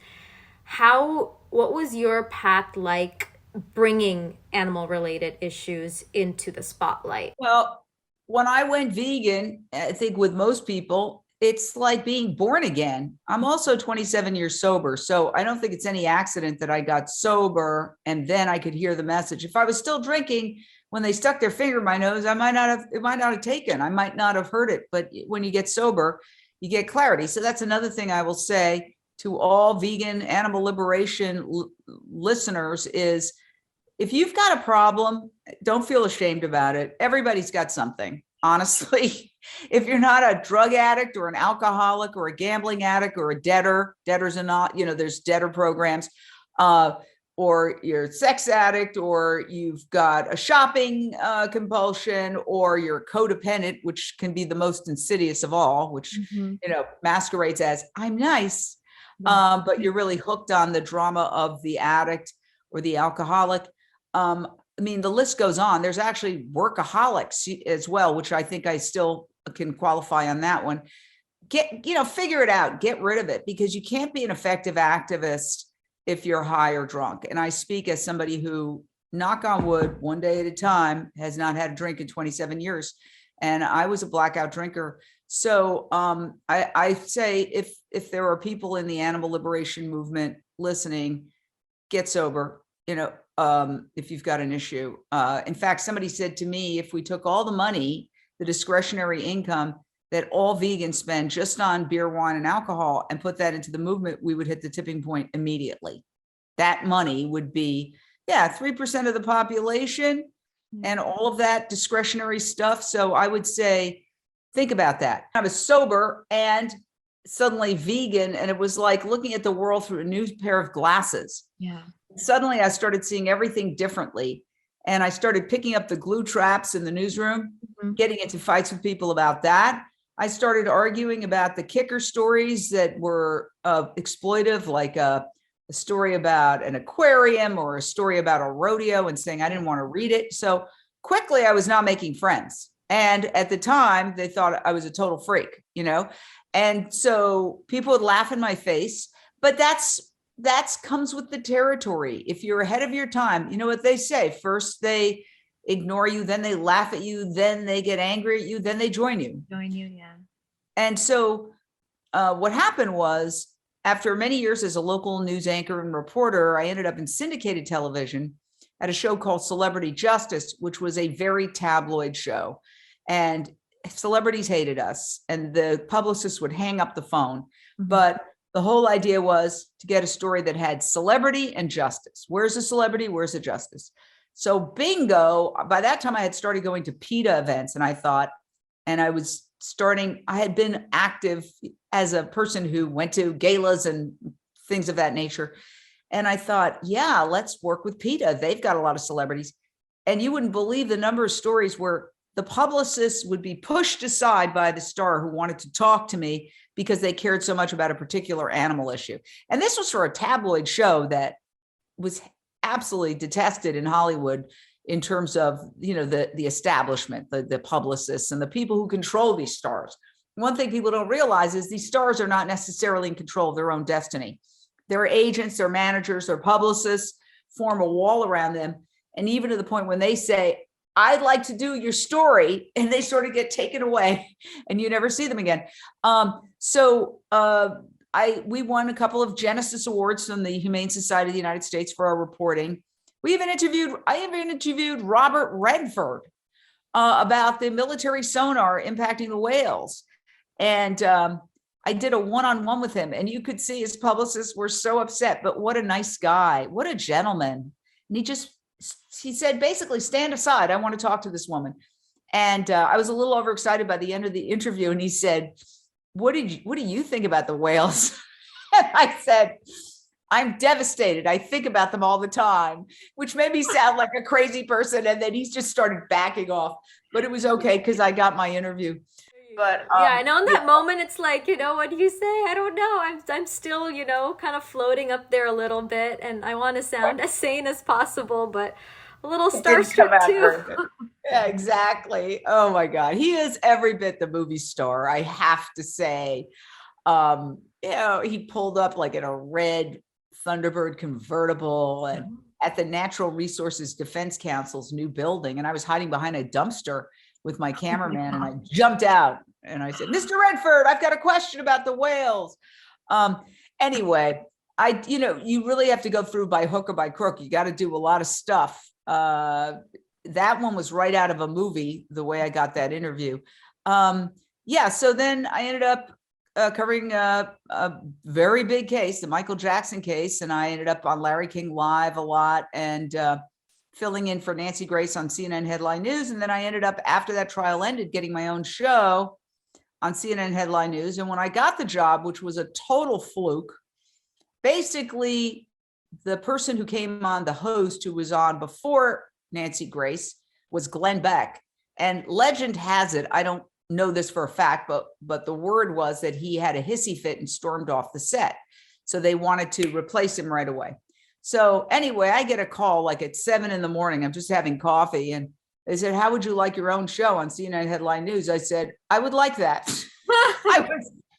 What was your path like bringing animal related issues into the spotlight? Well, when I went vegan, I think with most people, it's like being born again. I'm also 27 years sober. So I don't think it's any accident that I got sober and then I could hear the message. If I was still drinking when they stuck their finger in my nose, it might not have taken, I might not have heard it. But when you get sober, you get clarity. So that's another thing I will say to all vegan animal liberation listeners is, if you've got a problem, don't feel ashamed about it. Everybody's got something, honestly. If you're not a drug addict or an alcoholic or a gambling addict or a debtors are not, there's debtor programs, or you're a sex addict, or you've got a shopping compulsion, or you're codependent, which can be the most insidious of all, which, masquerades as I'm nice, but you're really hooked on the drama of the addict or the alcoholic. I mean, the list goes on. There's actually workaholics as well, which I think I still can qualify on that one. Figure it out, get rid of it, because you can't be an effective activist if you're high or drunk. And I speak as somebody who, knock on wood, one day at a time, has not had a drink in 27 years. And I was a blackout drinker. So I say if there are people in the animal liberation movement listening, get sober, if you've got an issue. In fact, somebody said to me, if we took all the money, the discretionary income that all vegans spend just on beer, wine, and alcohol, and put that into the movement, we would hit the tipping point immediately. That money would be, 3% of the population and all of that discretionary stuff. So I would say, think about that. I was sober and suddenly vegan, and it was like looking at the world through a new pair of glasses. Yeah. Suddenly I started seeing everything differently. And I started picking up the glue traps in the newsroom, getting into fights with people about that. I started arguing about the kicker stories that were exploitive, like a story about an aquarium or a story about a rodeo, and saying I didn't want to read it. So quickly I was not making friends. And at the time they thought I was a total freak, and so people would laugh in my face, but that's comes with the territory. If you're ahead of your time, you know what they say, first they ignore you, then they laugh at you, then they get angry at you, then they join you. Yeah. And so what happened was, after many years as a local news anchor and reporter, I ended up in syndicated television at a show called Celebrity Justice, which was a very tabloid show. And celebrities hated us, and the publicists would hang up the phone. But the whole idea was to get a story that had celebrity and justice. Where's the celebrity? Where's the justice? So bingo, by that time I had started going to PETA events, and I thought, and I had been active as a person who went to galas and things of that nature. And I thought, let's work with PETA. They've got a lot of celebrities. And you wouldn't believe the number of stories where the publicists would be pushed aside by the star who wanted to talk to me because they cared so much about a particular animal issue. And this was for a tabloid show that was absolutely detested in Hollywood in terms of, the establishment, the publicists and the people who control these stars. One thing people don't realize is these stars are not necessarily in control of their own destiny. Their agents, their managers, their publicists form a wall around them. And even to the point when they say, I'd like to do your story, and they sort of get taken away and you never see them again. We won a couple of Genesis Awards from the Humane Society of the United States for our reporting. I even interviewed Robert Redford about the military sonar impacting the whales. And I did a one-on-one with him, and you could see his publicists were so upset, but what a nice guy, what a gentleman. And he said, basically, stand aside. I want to talk to this woman. And I was a little overexcited by the end of the interview. And he said, what do you think about the whales? And I said, I'm devastated. I think about them all the time, which made me sound like a crazy person. And then he just started backing off, but it was okay because I got my interview. But and on that moment, it's like, what do you say? I don't know. I'm still, kind of floating up there a little bit, and I want to sound as sane as possible, but a little starstruck too. Yeah, exactly. Oh my God, he is every bit the movie star, I have to say. He pulled up like in a red Thunderbird convertible and at the Natural Resources Defense Council's new building, and I was hiding behind a dumpster with my cameraman, and I jumped out and I said, Mr. Redford, I've got a question about the whales. Anyway, you really have to go through by hook or by crook. You got to do a lot of stuff. That one was right out of a movie, the way I got that interview. So then I ended up covering a very big case, the Michael Jackson case, and I ended up on Larry King Live a lot and filling in for Nancy Grace on CNN Headline News. And then I ended up, after that trial ended, getting my own show on CNN Headline News. And when I got the job, which was a total fluke, basically the person who came on, the host who was on before Nancy Grace, was Glenn Beck. And legend has it, I don't know this for a fact, but the word was that he had a hissy fit and stormed off the set. So they wanted to replace him right away. So anyway, I get a call like at 7 a.m. I'm just having coffee, and they said, how would you like your own show on CNN Headline News? I said, I would like that.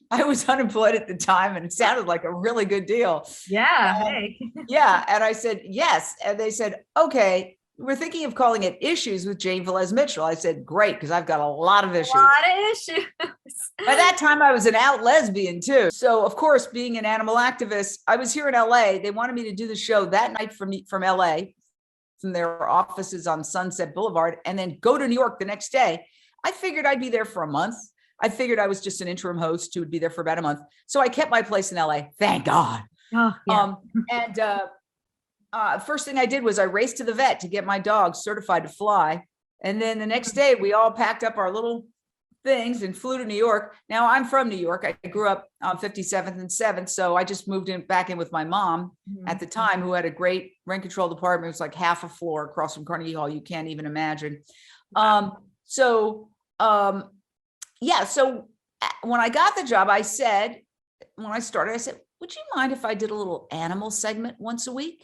I was unemployed at the time, and it sounded like a really good deal. Yeah. Hey. Yeah. And I said, yes. And they said, okay, we're thinking of calling it Issues with Jane Velez-Mitchell. I said, great, because I've got a lot of issues. By that time, I was an out lesbian too. So of course, being an animal activist, I was here in LA. They wanted me to do the show that night from LA, from their offices on Sunset Boulevard, and then go to New York the next day. I figured I'd be there for a month. I figured I was just an interim host who would be there for about a month. So I kept my place in LA, thank God. Oh, yeah. First thing I did was I raced to the vet to get my dog certified to fly. And then the next day we all packed up our little things and flew to New York. Now I'm from New York. I grew up on 57th and 7th. So I just moved back in with my mom at the time, who had a great rent control department. It was like half a floor across from Carnegie Hall. You can't even imagine. So when I got the job, I said, when I started, I said, would you mind if I did a little animal segment once a week?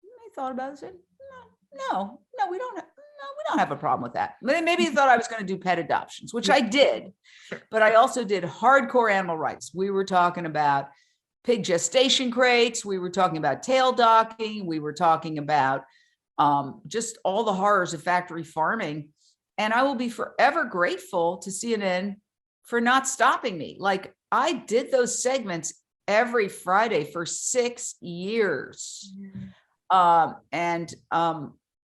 I thought about it and said, no, we don't have a problem with that. Maybe they thought I was going to do pet adoptions, which I did, but I also did hardcore animal rights. We were talking about pig gestation crates. We were talking about tail docking. We were talking about just all the horrors of factory farming. And I will be forever grateful to CNN for not stopping me. Like, I did those segments every Friday for 6 years.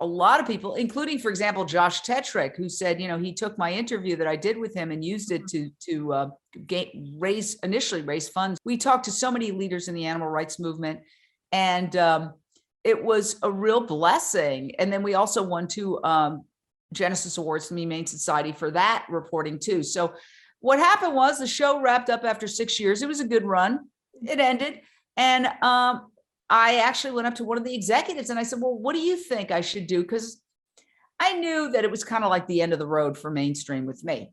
A lot of people, including, for example, Josh Tetrick, who said, he took my interview that I did with him and used it to initially raise funds. We talked to so many leaders in the animal rights movement, and it was a real blessing. And then we also won 2 Genesis Awards from the Humane Society for that reporting too. So what happened was the show wrapped up after 6 years. It was a good run. It ended. And I actually went up to one of the executives and I said, well, what do you think I should do? Because I knew that it was kind of like the end of the road for mainstream with me.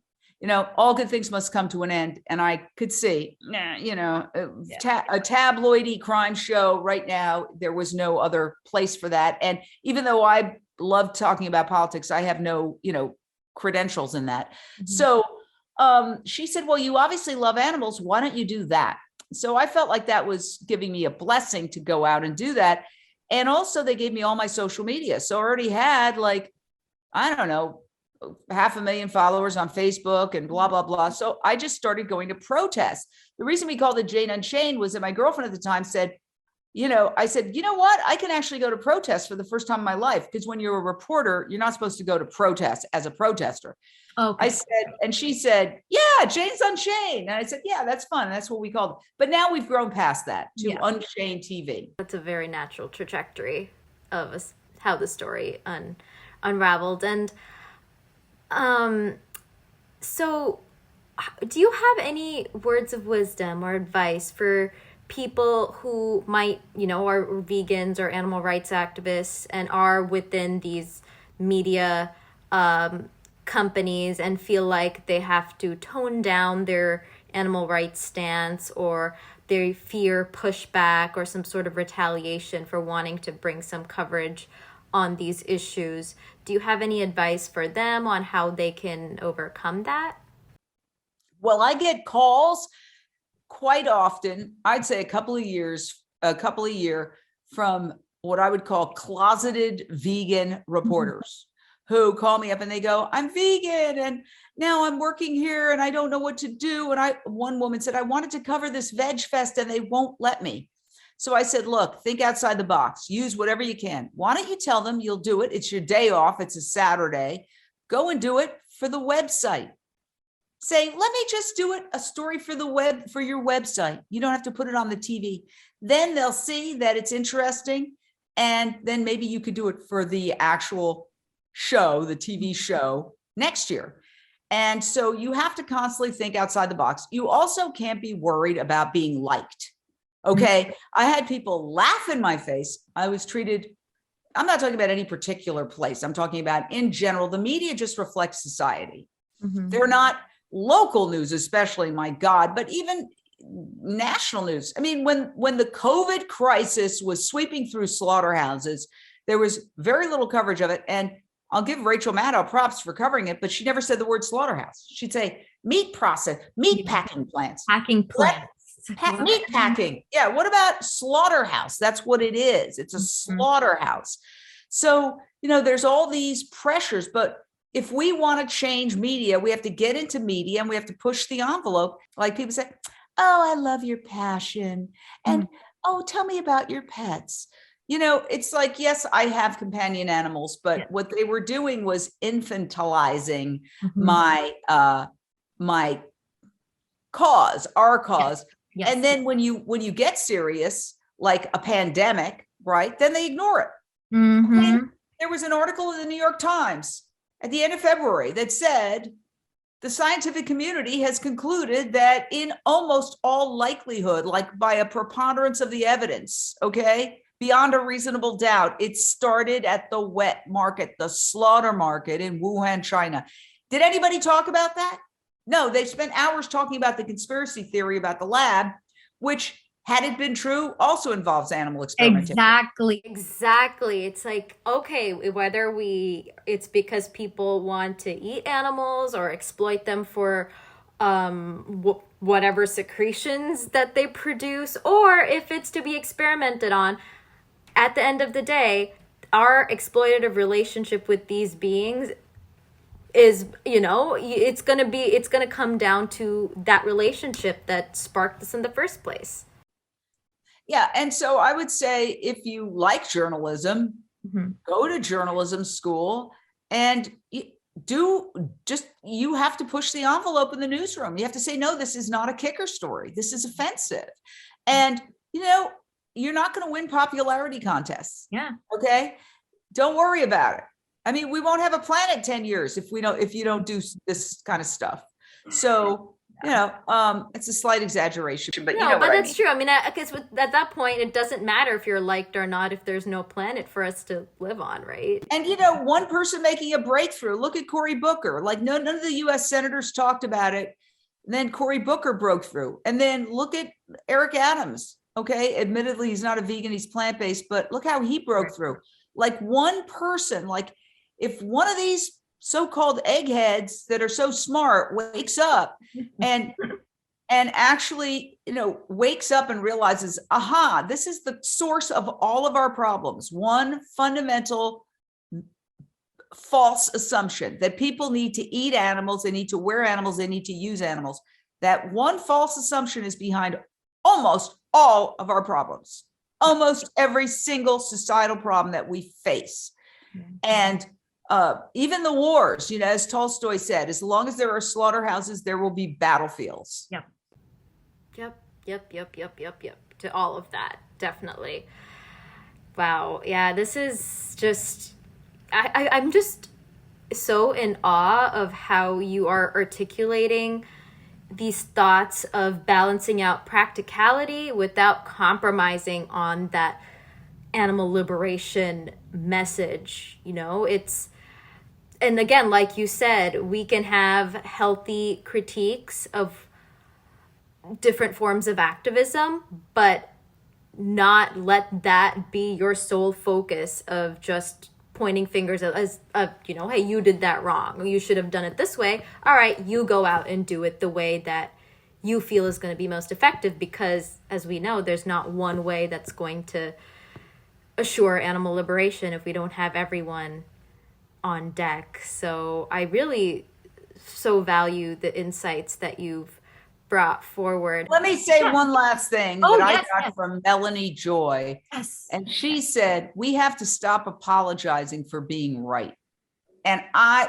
All good things must come to an end. And I could see, a tabloidy crime show right now, there was no other place for that. And even though I love talking about politics, I have no, credentials in that. Mm-hmm. So she said, well, you obviously love animals. Why don't you do that? So I felt like that was giving me a blessing to go out and do that. And also they gave me all my social media. So I already had 500,000 followers on Facebook and blah, blah, blah. So I just started going to protests. The reason we called it Jane Unchained was that my girlfriend at the time said, I said, you know what? I can actually go to protests for the first time in my life. Because when you're a reporter, you're not supposed to go to protests as a protester. Okay. I said, and she said, yeah, Jane's Unchained. And I said, yeah, that's fun. That's what we called it. But now we've grown past that to Unchained TV. That's a very natural trajectory of how the story unraveled. And so do you have any words of wisdom or advice for people who might, are vegans or animal rights activists and are within these media companies and feel like they have to tone down their animal rights stance, or they fear pushback or some sort of retaliation for wanting to bring some coverage on these issues? Do you have any advice for them on how they can overcome that? Well, I get calls quite often, I'd say a couple of year, from what I would call closeted vegan reporters who call me up and they go, I'm vegan and now I'm working here and I don't know what to do. And one woman said, I wanted to cover this VegFest and they won't let me. So I said, look, think outside the box, use whatever you can. Why don't you tell them you'll do it? It's your day off. It's a Saturday. Go and do it for the website. Say, let me just do it, a story for the web, for your website. You don't have to put it on the TV. Then they'll see that it's interesting. And then maybe you could do it for the actual show, the TV show next year. And so you have to constantly think outside the box. You also can't be worried about being liked. Okay. I had people laugh in my face. I was treated, I'm not talking about any particular place. I'm talking about in general, the media just reflects society. They're not local news, especially, my God, but even national news. I mean, when the COVID crisis was sweeping through slaughterhouses, there was very little coverage of it. And I'll give Rachel Maddow props for covering it, but she never said the word slaughterhouse. She'd say meat packing plants. Packing plants. Meat packing. Yeah. What about slaughterhouse? That's what it is. It's a slaughterhouse. So, there's all these pressures, but if we want to change media, we have to get into media and we have to push the envelope. Like people say, oh, I love your passion. And, oh, tell me about your pets. It's like, yes, I have companion animals, but what they were doing was infantilizing my cause, our cause. Yes. And then when you get serious, like a pandemic, right, then they ignore it. There was an article in the New York Times at the end of February that said the scientific community has concluded that in almost all likelihood, like by a preponderance of the evidence, okay, beyond a reasonable doubt, it started at the wet market, the slaughter market in Wuhan, China. Did anybody talk about that? No, they spent hours talking about the conspiracy theory about the lab, which, had it been true, also involves animal experimentation. Exactly. It's like, okay, whether it's because people want to eat animals or exploit them for whatever secretions that they produce, or if it's to be experimented on, at the end of the day, our exploitative relationship with these beings is, it's going to come down to that relationship that sparked this in the first place. Yeah. And so I would say, if you like journalism, go to journalism school and you have to push the envelope in the newsroom. You have to say, no, this is not a kicker story. This is offensive. And, you're not going to win popularity contests. Yeah. Okay. Don't worry about it. I mean, we won't have a planet 10 years if you don't do this kind of stuff. So, it's a slight exaggeration, but but that's true. I mean, I guess at that point, it doesn't matter if you're liked or not, if there's no planet for us to live on, right? And, one person making a breakthrough, look at Cory Booker, like none of the US senators talked about it. And then Cory Booker broke through. And then look at Eric Adams. Okay. Admittedly, he's not a vegan, he's plant-based, but look how he broke through. Like one person, like if one of these so-called eggheads that are so smart wakes up and actually, wakes up and realizes, aha, this is the source of all of our problems. One fundamental false assumption that people need to eat animals, they need to wear animals, they need to use animals. That one false assumption is behind almost all of our problems, almost every single societal problem that we face. And even the wars, as Tolstoy said, as long as there are slaughterhouses, there will be battlefields. Yep. To all of that, definitely. Wow. Yeah, this is just, I'm just so in awe of how you are articulating these thoughts of balancing out practicality without compromising on that animal liberation message. And again, like you said, we can have healthy critiques of different forms of activism, but not let that be your sole focus of just pointing fingers as hey, you did that wrong. You should have done it this way. All right, you go out and do it the way that you feel is going to be most effective, because as we know, there's not one way that's going to assure animal liberation if we don't have everyone on deck. So I really so value the insights that you've brought forward. Let me say one last thing Oh, that I yes, got yes. from Melanie Joy. Yes. And she said, we have to stop apologizing for being right. And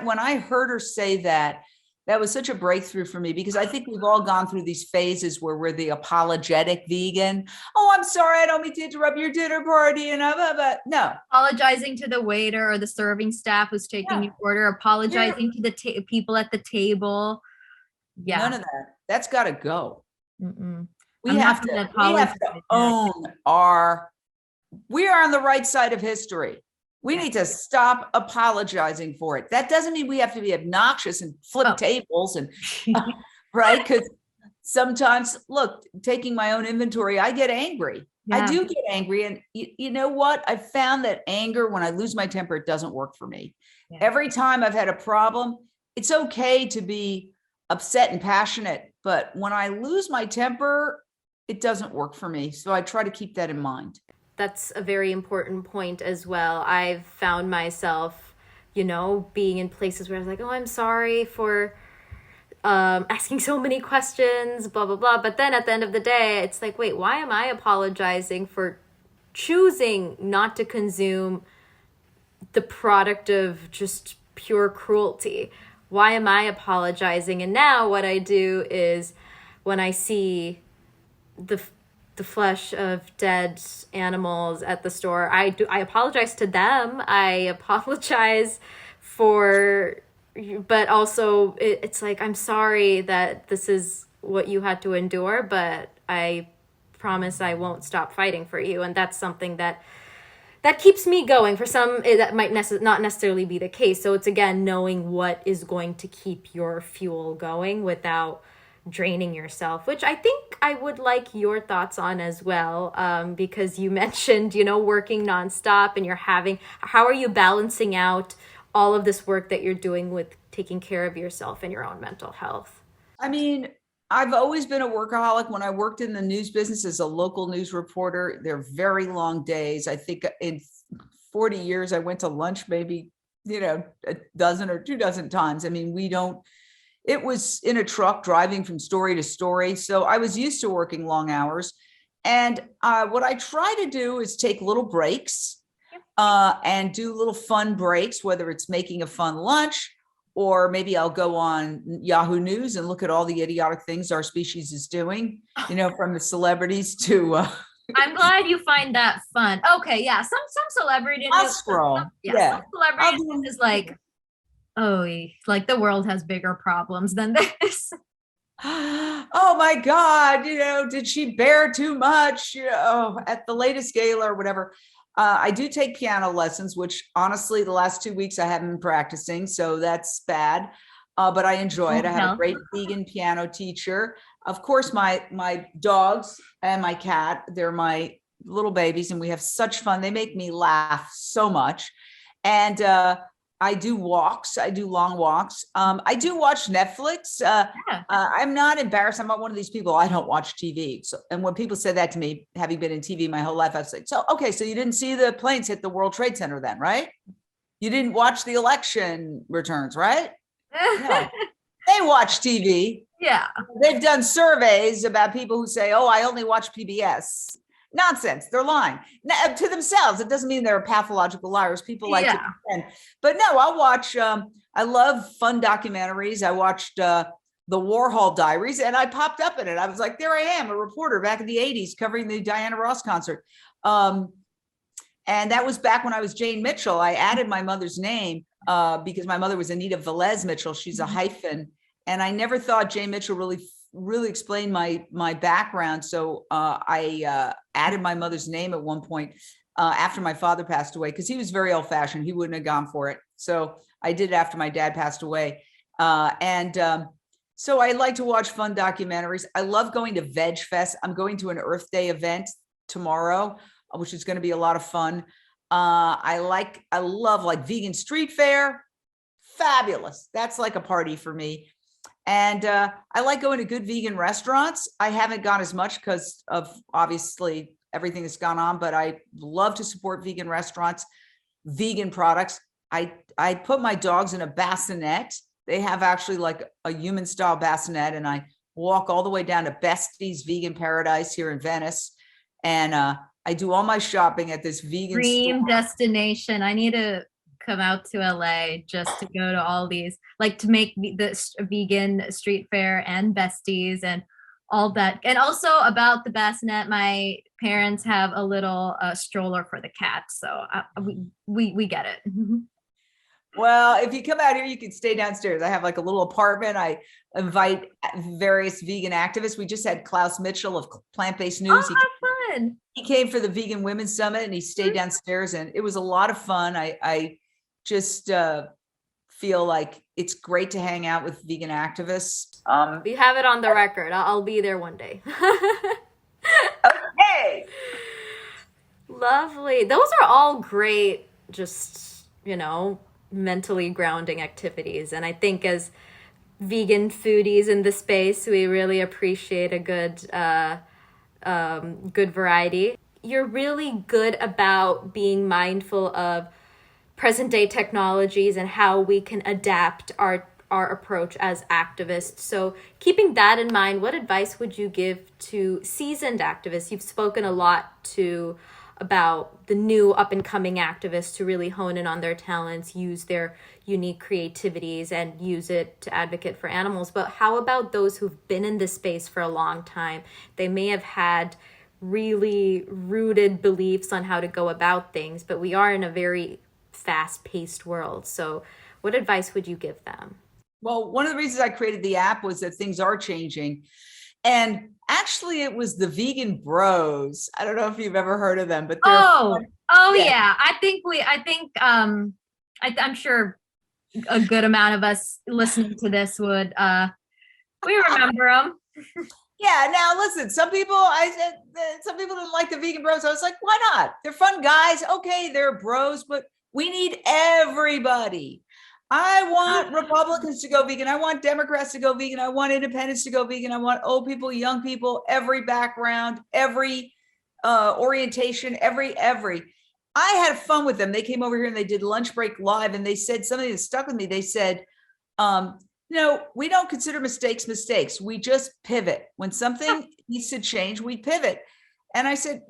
when I heard her say that, that was such a breakthrough for me, because I think we've all gone through these phases where we're the apologetic vegan. Oh, I'm sorry, I don't mean to interrupt your dinner party. And no. Apologizing to the waiter or the serving staff who's taking your order, apologizing to the people at the table. Yeah. None of that. That's got to go. Mm-mm. We have to own we are on the right side of history. We need to stop apologizing for it. That doesn't mean we have to be obnoxious and flip tables and right. Because sometimes, look, taking my own inventory, I get angry. I do get angry. And you know what? I found that anger, when I lose my temper, it doesn't work for me. Yeah. Every time I've had a problem, it's okay to be upset and passionate, but when I lose my temper, it doesn't work for me. So I try to keep that in mind. That's a very important point as well. I've found myself, being in places where I was like, oh, I'm sorry for asking so many questions, blah, blah, blah. But then at the end of the day, it's like, wait, why am I apologizing for choosing not to consume the product of just pure cruelty? Why am I apologizing? And now what I do is, when I see the flesh of dead animals at the store, I apologize to them. I apologize but also it's like, I'm sorry that this is what you had to endure, but I promise I won't stop fighting for you. And that's something that keeps me going. For some, that might not necessarily be the case. So it's, again, knowing what is going to keep your fuel going without draining yourself, which I think I would like your thoughts on as well, because you mentioned, working nonstop, and how are you balancing out all of this work that you're doing with taking care of yourself and your own mental health? I mean, I've always been a workaholic. When I worked in the news business as a local news reporter, they're very long days. I think in 40 years, I went to lunch maybe, a dozen or 24 times. I mean, it was in a truck driving from story to story. So I was used to working long hours. And what I try to do is take little breaks and do little fun breaks, whether it's making a fun lunch, or maybe I'll go on Yahoo News and look at all the idiotic things our species is doing, from the celebrities to... I'm glad you find that fun. Okay, yeah. Some celebrity... I'll scroll. Some celebrities is like, oh, like the world has bigger problems than this. Oh my God, did she bear too much, at the latest gala or whatever. I do take piano lessons, which honestly, the last 2 weeks I haven't been practicing, so that's bad. But I enjoy it. I have a great vegan piano teacher. Of course, my dogs and my cat, they're my little babies, and we have such fun. They make me laugh so much. And I do walks. I do long walks. I do watch Netflix. I'm not embarrassed. I'm not one of these people. I don't watch TV. So, and when people say that to me, having been in TV my whole life, I was like, so you didn't see the planes hit the World Trade Center then, right? You didn't watch the election returns, right? No. They watch TV. Yeah. They've done surveys about people who say, oh, I only watch PBS. Nonsense. They're lying to themselves. It doesn't mean they're pathological liars. People like to pretend. But no, I'll watch. I love fun documentaries. I watched the Warhol Diaries, and I popped up in it. I was like, there I am, a reporter back in the 80s covering the Diana Ross concert. And that was back when I was Jane Mitchell. I added my mother's name because my mother was Jane Velez-Mitchell. She's a hyphen. And I never thought Jane Mitchell really explained my background. So I added my mother's name at one point after my father passed away, because he was very old fashioned. He wouldn't have gone for it. So I did it after my dad passed away. So I like to watch fun documentaries. I love going to VegFests. I'm going to an Earth Day event tomorrow, which is going to be a lot of fun. I love like vegan street fair. Fabulous. That's like a party for me. And I like going to good vegan restaurants. I haven't gone as much because of obviously everything that's gone on, but I love to support vegan restaurants, vegan products. I put my dogs in a bassinet. They have actually like a human style bassinet, and I walk all the way down to Bestie's Vegan Paradise here in Venice. And I do all my shopping at this vegan Dream store. destination. I need to come out to LA just to go to all these, like to make the vegan street fair and Besties and all that. And also about the bassinet, my parents have a little stroller for the cat. So we get it. Well, if you come out here, you can stay downstairs. I have like a little apartment. I invite various vegan activists. We just had Klaus Mitchell of Plant-Based News. Oh, how fun. He came for the Vegan Women's Summit and he stayed downstairs, and it was a lot of fun. I just feel like it's great to hang out with vegan activists. We have it on the record. I'll be there one day. Okay. Lovely. Those are all great, just, mentally grounding activities. And I think as vegan foodies in the space, we really appreciate a good variety. You're really good about being mindful of present day technologies and how we can adapt our approach as activists. So keeping that in mind, what advice would you give to seasoned activists? You've spoken a lot about the new up and coming activists to really hone in on their talents, use their unique creativities and use it to advocate for animals. But how about those who've been in this space for a long time? They may have had really rooted beliefs on how to go about things, but we are in a very fast-paced world. So what advice would you give them? Well, one of the reasons I created the app was that things are changing. And actually it was the Vegan Bros. I don't know if you've ever heard of them, but they're yeah. I'm sure a good amount of us listening to this would we remember them. Yeah. Now listen, some people didn't like the Vegan Bros. I was like, why not? They're fun guys. Okay, they're bros, but we need everybody. I want Republicans to go vegan. I want Democrats to go vegan. I want independents to go vegan. I want old people, young people, every background, every orientation, every. I had fun with them. They came over here and they did Lunch Break Live, and they said something that stuck with me. They said, we don't consider mistakes. We just pivot. When something needs to change, we pivot. And I said,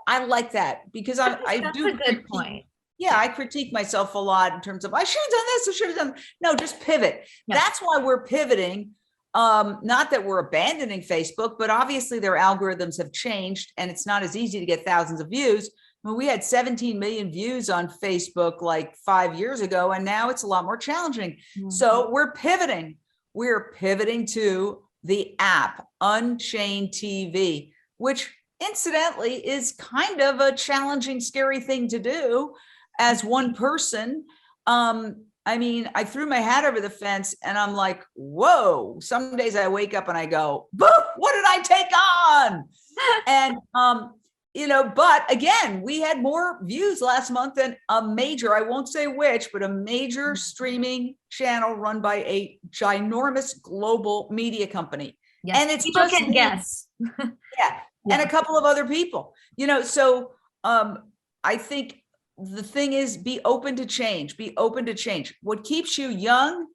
I like that because that's a good point. Yeah, I critique myself a lot in terms of I should have done this, I should have done. No, just pivot. Yeah. That's why we're pivoting. Not that we're abandoning Facebook, but obviously their algorithms have changed and it's not as easy to get thousands of views. I mean, we had 17 million views on Facebook like 5 years ago, and now it's a lot more challenging. Mm-hmm. So we're pivoting. We're pivoting to the app, Unchained TV, which incidentally is kind of a challenging, scary thing to do. As one person, I threw my hat over the fence and I'm like, whoa, some days I wake up and I go, boo, what did I take on? And, but again, we had more views last month than a major, I won't say which, but a major streaming channel run by a ginormous global media company. Yes. And it's people just can guess. Yeah. And a couple of other people, so I think the thing is be open to change, What keeps you young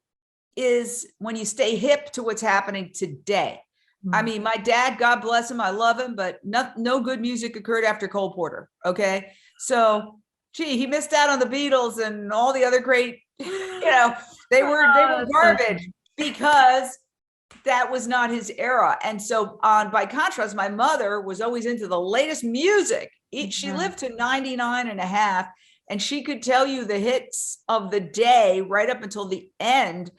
is when you stay hip to what's happening today. Mm-hmm. I mean, my dad, God bless him, I love him, but no good music occurred after Cole Porter. Okay. So, he missed out on the Beatles and all the other great, they were garbage because that was not his era. And so by contrast, my mother was always into the latest music. She lived to 99 and a half, and she could tell you the hits of the day right up until the end.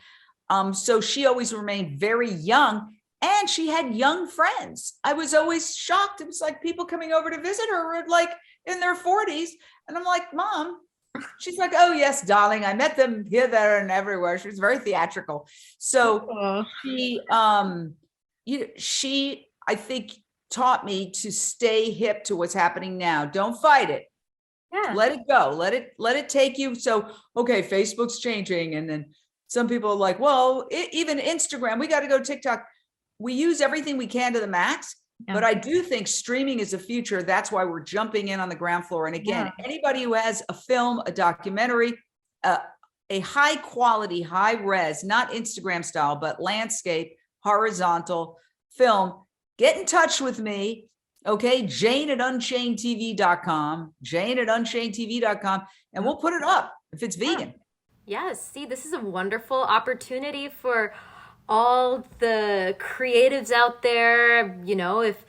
So she always remained very young, and she had young friends. I was always shocked. It was like people coming over to visit her were like in their 40s. And I'm like, Mom, she's like, oh yes, darling. I met them here, there, and everywhere. She was very theatrical. So she, I think, taught me to stay hip to what's happening now. Don't fight it. Yeah. Let it go. Let it take you. So, okay, Facebook's changing. And then some people are like, well, even Instagram, we got to go TikTok. We use everything we can to the max. Yeah. But I do think streaming is the future. That's why we're jumping in on the ground floor. And again, anybody who has a film, a documentary, a high quality, high res, not Instagram style, but landscape, horizontal film, get in touch with me. Okay. Jane at unchainedtv.com, Jane at unchainedtv.com, and we'll put it up if it's vegan. Yes. See, this is a wonderful opportunity for all the creatives out there. You know, if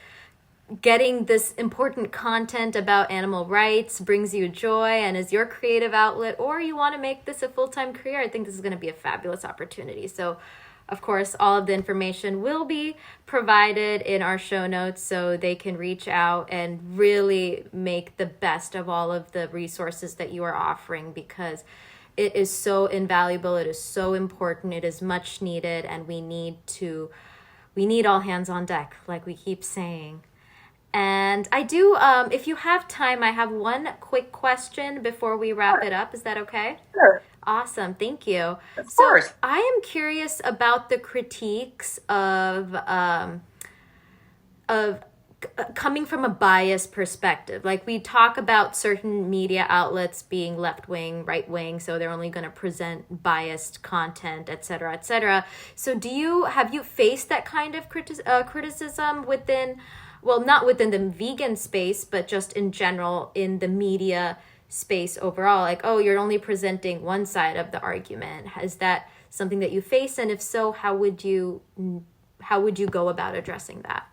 getting this important content about animal rights brings you joy and is your creative outlet, or you want to make this a full-time career, I think this is going to be a fabulous opportunity. So, of course, all of the information will be provided in our show notes so they can reach out and really make the best of all of the resources that you are offering, because it is so invaluable. It is so important. It is much needed, and we need all hands on deck, like we keep saying. And I do, if you have time, I have one quick question before we wrap it up. Is that okay? Sure. Awesome. Thank you. Of course. I am curious about the critiques of coming from a biased perspective. Like, we talk about certain media outlets being left-wing, right-wing, so they're only going to present biased content, et cetera, et cetera. So have you faced that kind of criticism within, well, not within the vegan space, but just in general in the media space overall? Like, oh, you're only presenting one side of the argument. Is that something that you face? And if so, how would you go about addressing that?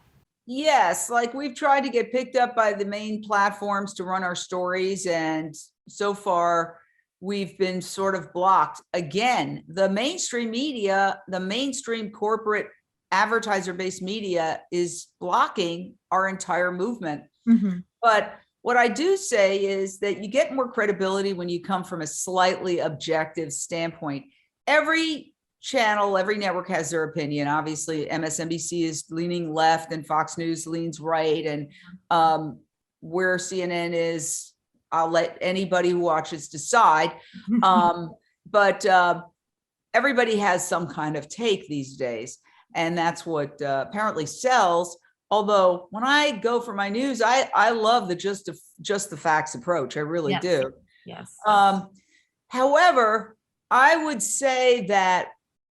Yes, like, we've tried to get picked up by the main platforms to run our stories, and so far we've been sort of blocked. Again, the mainstream media, the mainstream corporate advertiser-based media is blocking our entire movement. Mm-hmm. But what I do say is that you get more credibility when you come from a slightly objective standpoint. Every channel, every network has their opinion. Obviously, MSNBC is leaning left and Fox News leans right. And where CNN is, I'll let anybody who watches decide. But everybody has some kind of take these days. And that's what apparently sells. Although when I go for my news, I love the just the facts approach. I really do. Yes. However, I would say that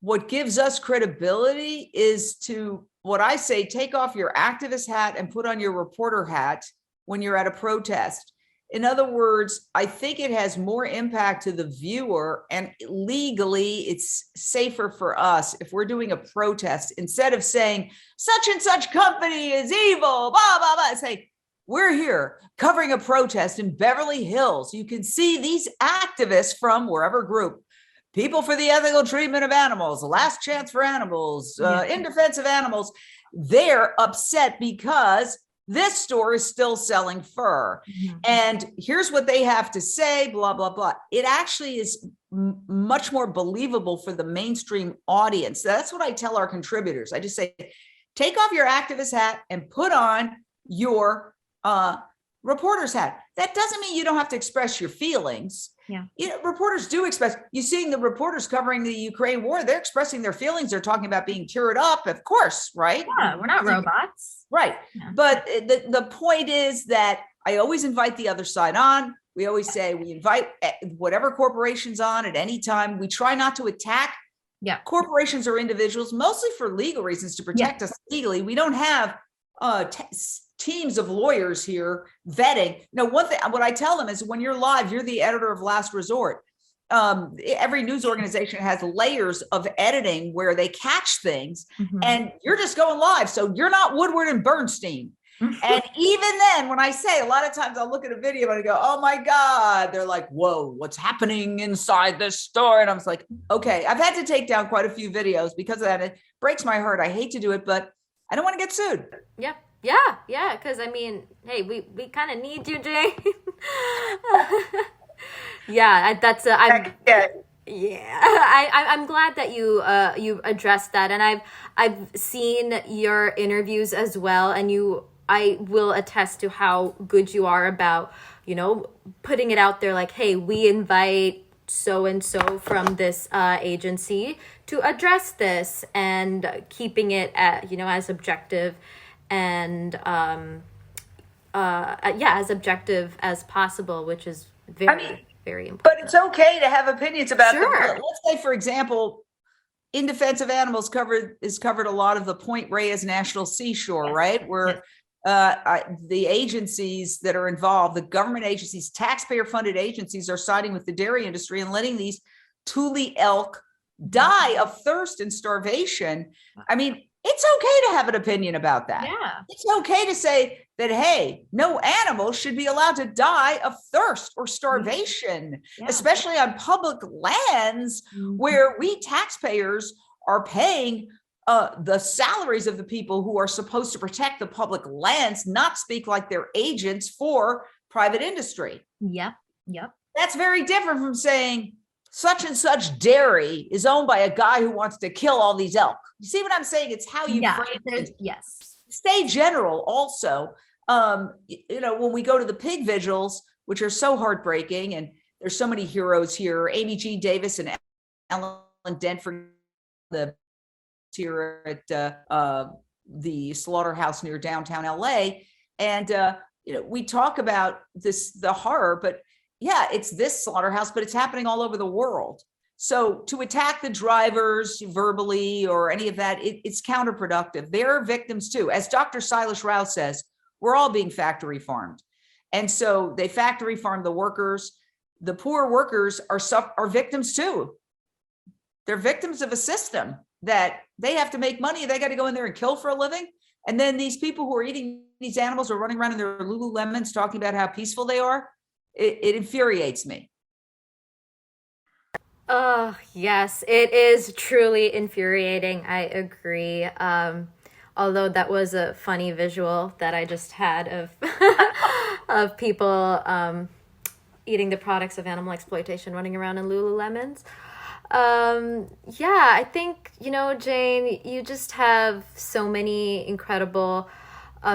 what gives us credibility is to, what I say, take off your activist hat and put on your reporter hat when you're at a protest. In other words, I think it has more impact to the viewer, and legally it's safer for us if we're doing a protest, instead of saying such and such company is evil, blah, blah, blah. Say, we're here covering a protest in Beverly Hills. You can see these activists from wherever group, People for the Ethical Treatment of Animals, Last Chance for Animals, In Defense of Animals. They're upset because this store is still selling fur. Mm-hmm. And here's what they have to say, blah, blah, blah. It actually is much more believable for the mainstream audience. That's what I tell our contributors. I just say, take off your activist hat and put on your reporter's hat. That doesn't mean you don't have to express your feelings. Yeah. You know, reporters do express, you seeing the reporters covering the Ukraine war, they're expressing their feelings. They're talking about being teared up, of course, right? Yeah, we're not robots. Right. Yeah. But the point is that I always invite the other side on. We always say we invite whatever corporations on at any time. We try not to attack corporations or individuals, mostly for legal reasons, to protect us legally. We don't have teams of lawyers here vetting. No, one thing, what I tell them is, when you're live, you're the editor of last resort. Every news organization has layers of editing where they catch things, and you're just going live. So you're not Woodward and Bernstein. And even then, when I say, a lot of times I'll look at a video and I go, oh my God, they're like, whoa, what's happening inside this store? And I'm just like, okay, I've had to take down quite a few videos because of that. It breaks my heart. I hate to do it, but I don't want to get sued. Yeah. Because I mean, hey, we kind of need you, Jane. I'm glad that you addressed that, and I've seen your interviews as well, and I will attest to how good you are about, putting it out there, like, hey, we invite so and so from this agency to address this, and keeping it at, as objective and as objective as possible, which is very very important. But it's okay to have opinions about them. Sure. Let's say, for example, In Defense of Animals covered a lot of the Point Reyes National Seashore, Yes. right? Where the agencies that are involved, the government agencies, taxpayer-funded agencies, are siding with the dairy industry and letting these Thule elk die of thirst and starvation. I mean, it's okay to have an opinion about that. Yeah. It's okay to say that, hey, no animal should be allowed to die of thirst or starvation, Yeah. especially on public lands where we taxpayers are paying the salaries of the people who are supposed to protect the public lands, not speak like they're agents for private industry. Yep. Yep. That's very different from saying such and such dairy is owned by a guy who wants to kill all these elk. You see what I'm saying? It's how you frame it. Yes. Stay general also. When we go to the pig vigils, which are so heartbreaking, and there's so many heroes here, Amy G. Davis and Ellen Denford, here at the slaughterhouse near downtown LA. And, we talk about the horror, but yeah, it's this slaughterhouse, but it's happening all over the world. So to attack the drivers verbally or any of that, it's counterproductive. They're victims too. As Dr. Silas Rao says, we're all being factory farmed. And so they factory farm the workers. The poor workers are victims too. They're victims of a system that they have to make money. They got to go in there and kill for a living. And then these people who are eating these animals are running around in their Lululemons talking about how peaceful they are. It infuriates me. Oh, yes, it is truly infuriating. I agree. Although that was a funny visual that I just had of of people eating the products of animal exploitation, running around in Lululemons. Yeah, I think, Jane, you just have so many incredible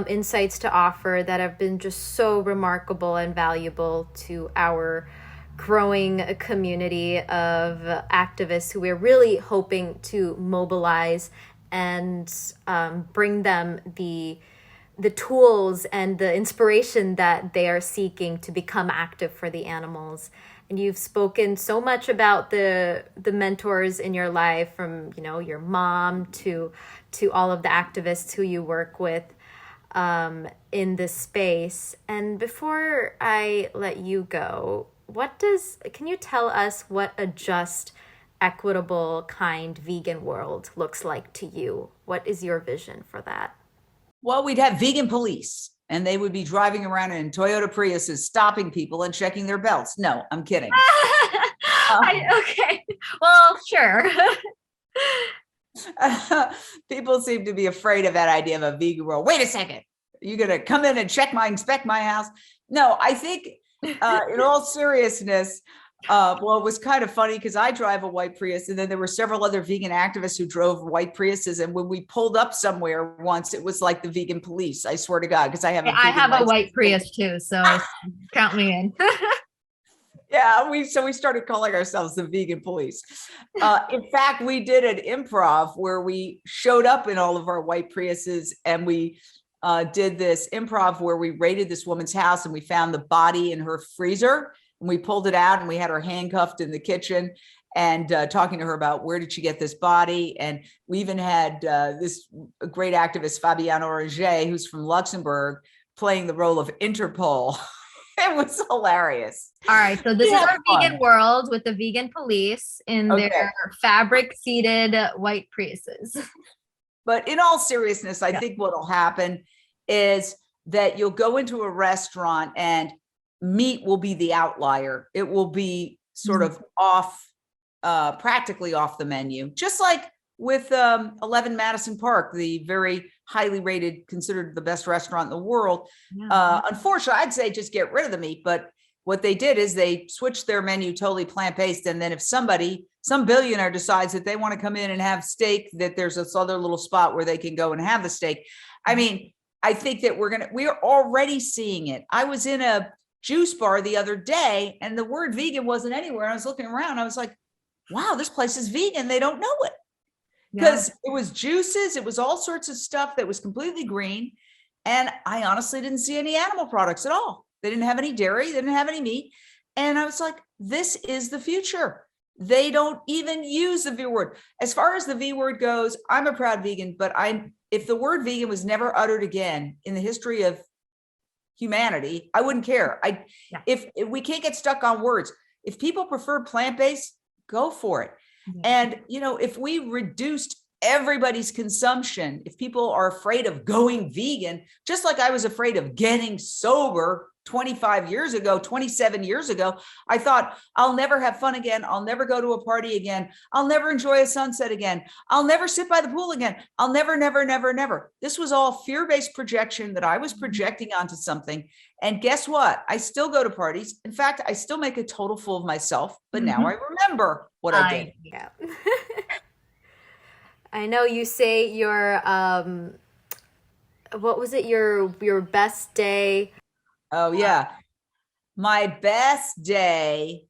insights to offer that have been just so remarkable and valuable to our growing community of activists who we're really hoping to mobilize and bring them the tools and the inspiration that they are seeking to become active for the animals. And you've spoken so much about the mentors in your life, from your mom to all of the activists who you work with in this space. And before I let you go, can you tell us what a just, equitable, kind vegan world looks like to you? What is your vision for that? Well, we'd have vegan police, and they would be driving around in Toyota Priuses, stopping people and checking their belts. No, I'm kidding. Okay. Well, sure. People seem to be afraid of that idea of a vegan world. Wait a second. You're going to come in and inspect my house? No, I think in all seriousness, well, it was kind of funny because I drive a white Prius, and then there were several other vegan activists who drove white Priuses. And when we pulled up somewhere once, it was like the vegan police. I swear to God, because I have a white Prius too, so count me in. Yeah, we started calling ourselves the vegan police. In fact, we did an improv where we showed up in all of our white Priuses, and we did this improv where we raided this woman's house, and we found the body in her freezer, and we pulled it out, and we had her handcuffed in the kitchen and talking to her about where did she get this body. And we even had this great activist, Fabienne Oranger, who's from Luxembourg, playing the role of Interpol. It was hilarious. All right. So this is our vegan world with the vegan police in their fabric seated white Priuses. But in all seriousness, I think what'll happen is that you'll go into a restaurant and meat will be the outlier. It will be sort of off, practically off the menu, just like with 11 Madison Park, the very highly rated, considered the best restaurant in the world. Unfortunately, I'd say just get rid of the meat. But what they did is they switched their menu totally plant-based. And then if some billionaire decides that they want to come in and have steak, that there's this other little spot where they can go and have the steak. I mean, I think that we're already seeing it. I was in a juice bar the other day and the word vegan wasn't anywhere. I was looking around. I was like, wow, this place is vegan. They don't know it. Because it was juices, it was all sorts of stuff that was completely green. And I honestly didn't see any animal products at all. They didn't have any dairy, they didn't have any meat. And I was like, this is the future. They don't even use the V word. As far as the V word goes, I'm a proud vegan, but if the word vegan was never uttered again in the history of humanity, I wouldn't care. If we can't get stuck on words, if people prefer plant-based, go for it. And, if we reduced everybody's consumption, if people are afraid of going vegan, just like I was afraid of getting sober 25 years ago, 27 years ago, I thought, I'll never have fun again. I'll never go to a party again. I'll never enjoy a sunset again. I'll never sit by the pool again. I'll never, never, never, never. This was all fear-based projection that I was projecting onto something. And guess what? I still go to parties. In fact, I still make a total fool of myself, but now I remember what I did. Yeah. I know you say your, what was it? Your best day. Oh yeah. My best day.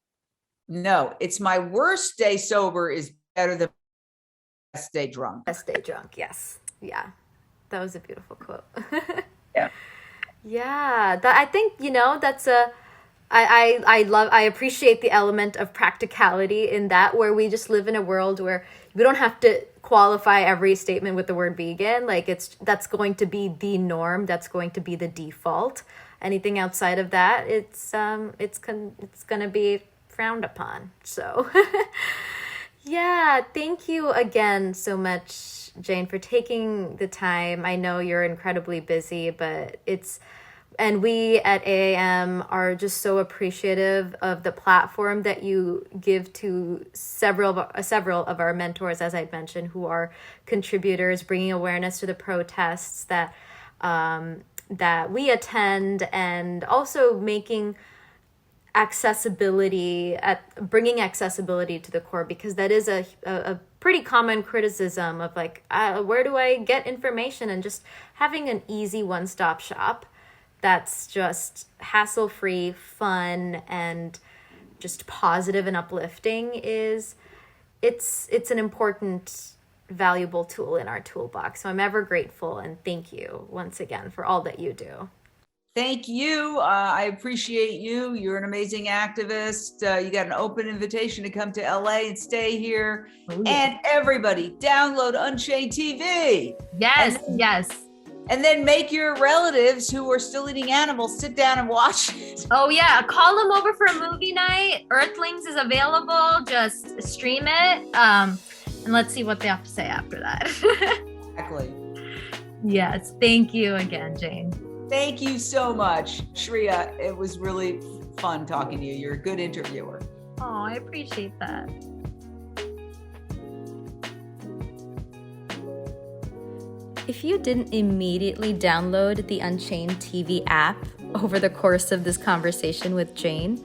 No, it's my worst day sober is better than best day drunk. Best day drunk. Yes. Yeah. That was a beautiful quote. Yeah. Yeah. I think, that's I appreciate the element of practicality in that, where we just live in a world where we don't have to qualify every statement with the word vegan. Like that's going to be the norm. That's going to be the default. Anything outside of that, it's going to be frowned upon. So yeah, thank you again so much, Jane, for taking the time. I know you're incredibly busy, but and we at AAM are just so appreciative of the platform that you give to several of our mentors, as I mentioned, who are contributors, bringing awareness to the protests that we attend, and also bringing accessibility to the core, because that is a pretty common criticism of like, where do I get information? And just having an easy one-stop shop that's just hassle-free, fun, and just positive and uplifting it's an important, valuable tool in our toolbox. So I'm ever grateful, and thank you once again for all that you do. Thank you. I appreciate you. You're an amazing activist. You got an open invitation to come to LA and stay here. Oh, yeah. And everybody, download Unchained TV. Yes. And then make your relatives who are still eating animals sit down and watch it. Oh yeah, call them over for a movie night. Earthlings is available. Just stream it. And let's see what they have to say after that. Exactly. Yes. Thank you again, Jane. Thank you so much, Shreya. It was really fun talking to you. You're a good interviewer. Oh, I appreciate that. If you didn't immediately download the Unchained TV app over the course of this conversation with Jane,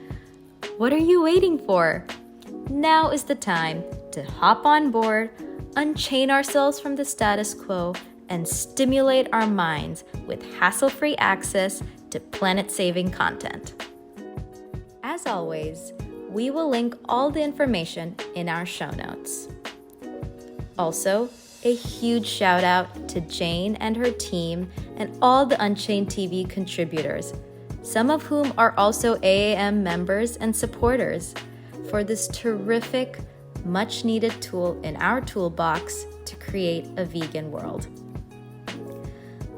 what are you waiting for? Now is the time to hop on board, unchain ourselves from the status quo, and stimulate our minds with hassle-free access to planet-saving content. As always, we will link all the information in our show notes. Also, a huge shout out to Jane and her team and all the Unchained TV contributors, some of whom are also AAM members and supporters, for this terrific, much needed tool in our toolbox to create a vegan world.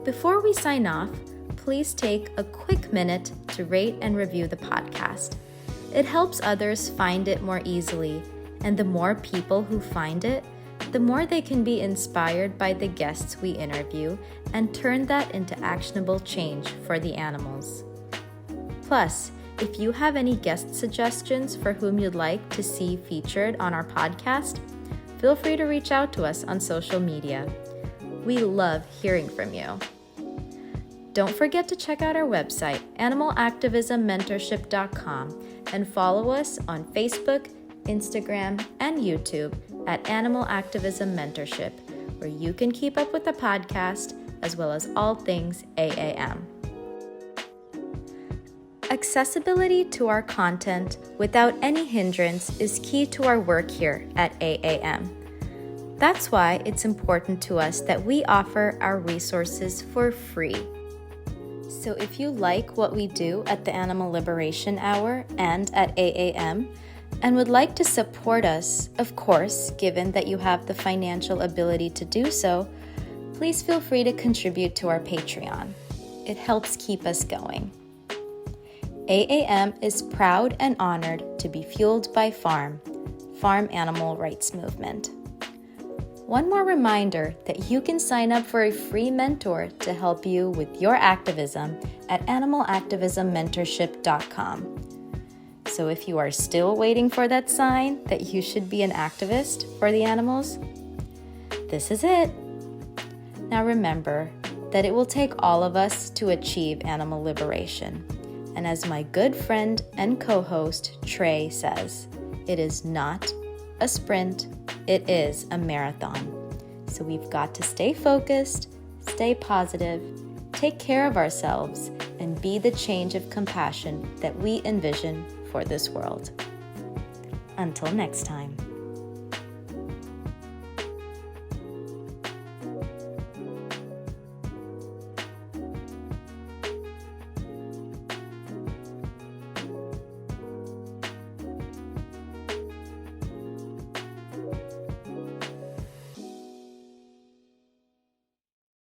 Before we sign off, please take a quick minute to rate and review the podcast. It helps others find it more easily, and the more people who find it, the more they can be inspired by the guests we interview and turn that into actionable change for the animals. Plus, if you have any guest suggestions for whom you'd like to see featured on our podcast, feel free to reach out to us on social media. We love hearing from you. Don't forget to check out our website, animalactivismmentorship.com, and follow us on Facebook, Instagram, and YouTube at Animal Activism Mentorship, where you can keep up with the podcast as well as all things AAM. Accessibility to our content without any hindrance is key to our work here at AAM. That's why it's important to us that we offer our resources for free. So if you like what we do at the Animal Liberation Hour and at AAM, and would like to support us, of course, given that you have the financial ability to do so, please feel free to contribute to our Patreon. It helps keep us going. AAM is proud and honored to be fueled by Farm Animal Rights Movement. One more reminder that you can sign up for a free mentor to help you with your activism at animalactivismmentorship.com. So if you are still waiting for that sign that you should be an activist for the animals, this is it. Now remember that it will take all of us to achieve animal liberation. And as my good friend and co-host Trey says, it is not a sprint, it is a marathon. So we've got to stay focused, stay positive, take care of ourselves, and be the change of compassion that we envision for this world. Until next time.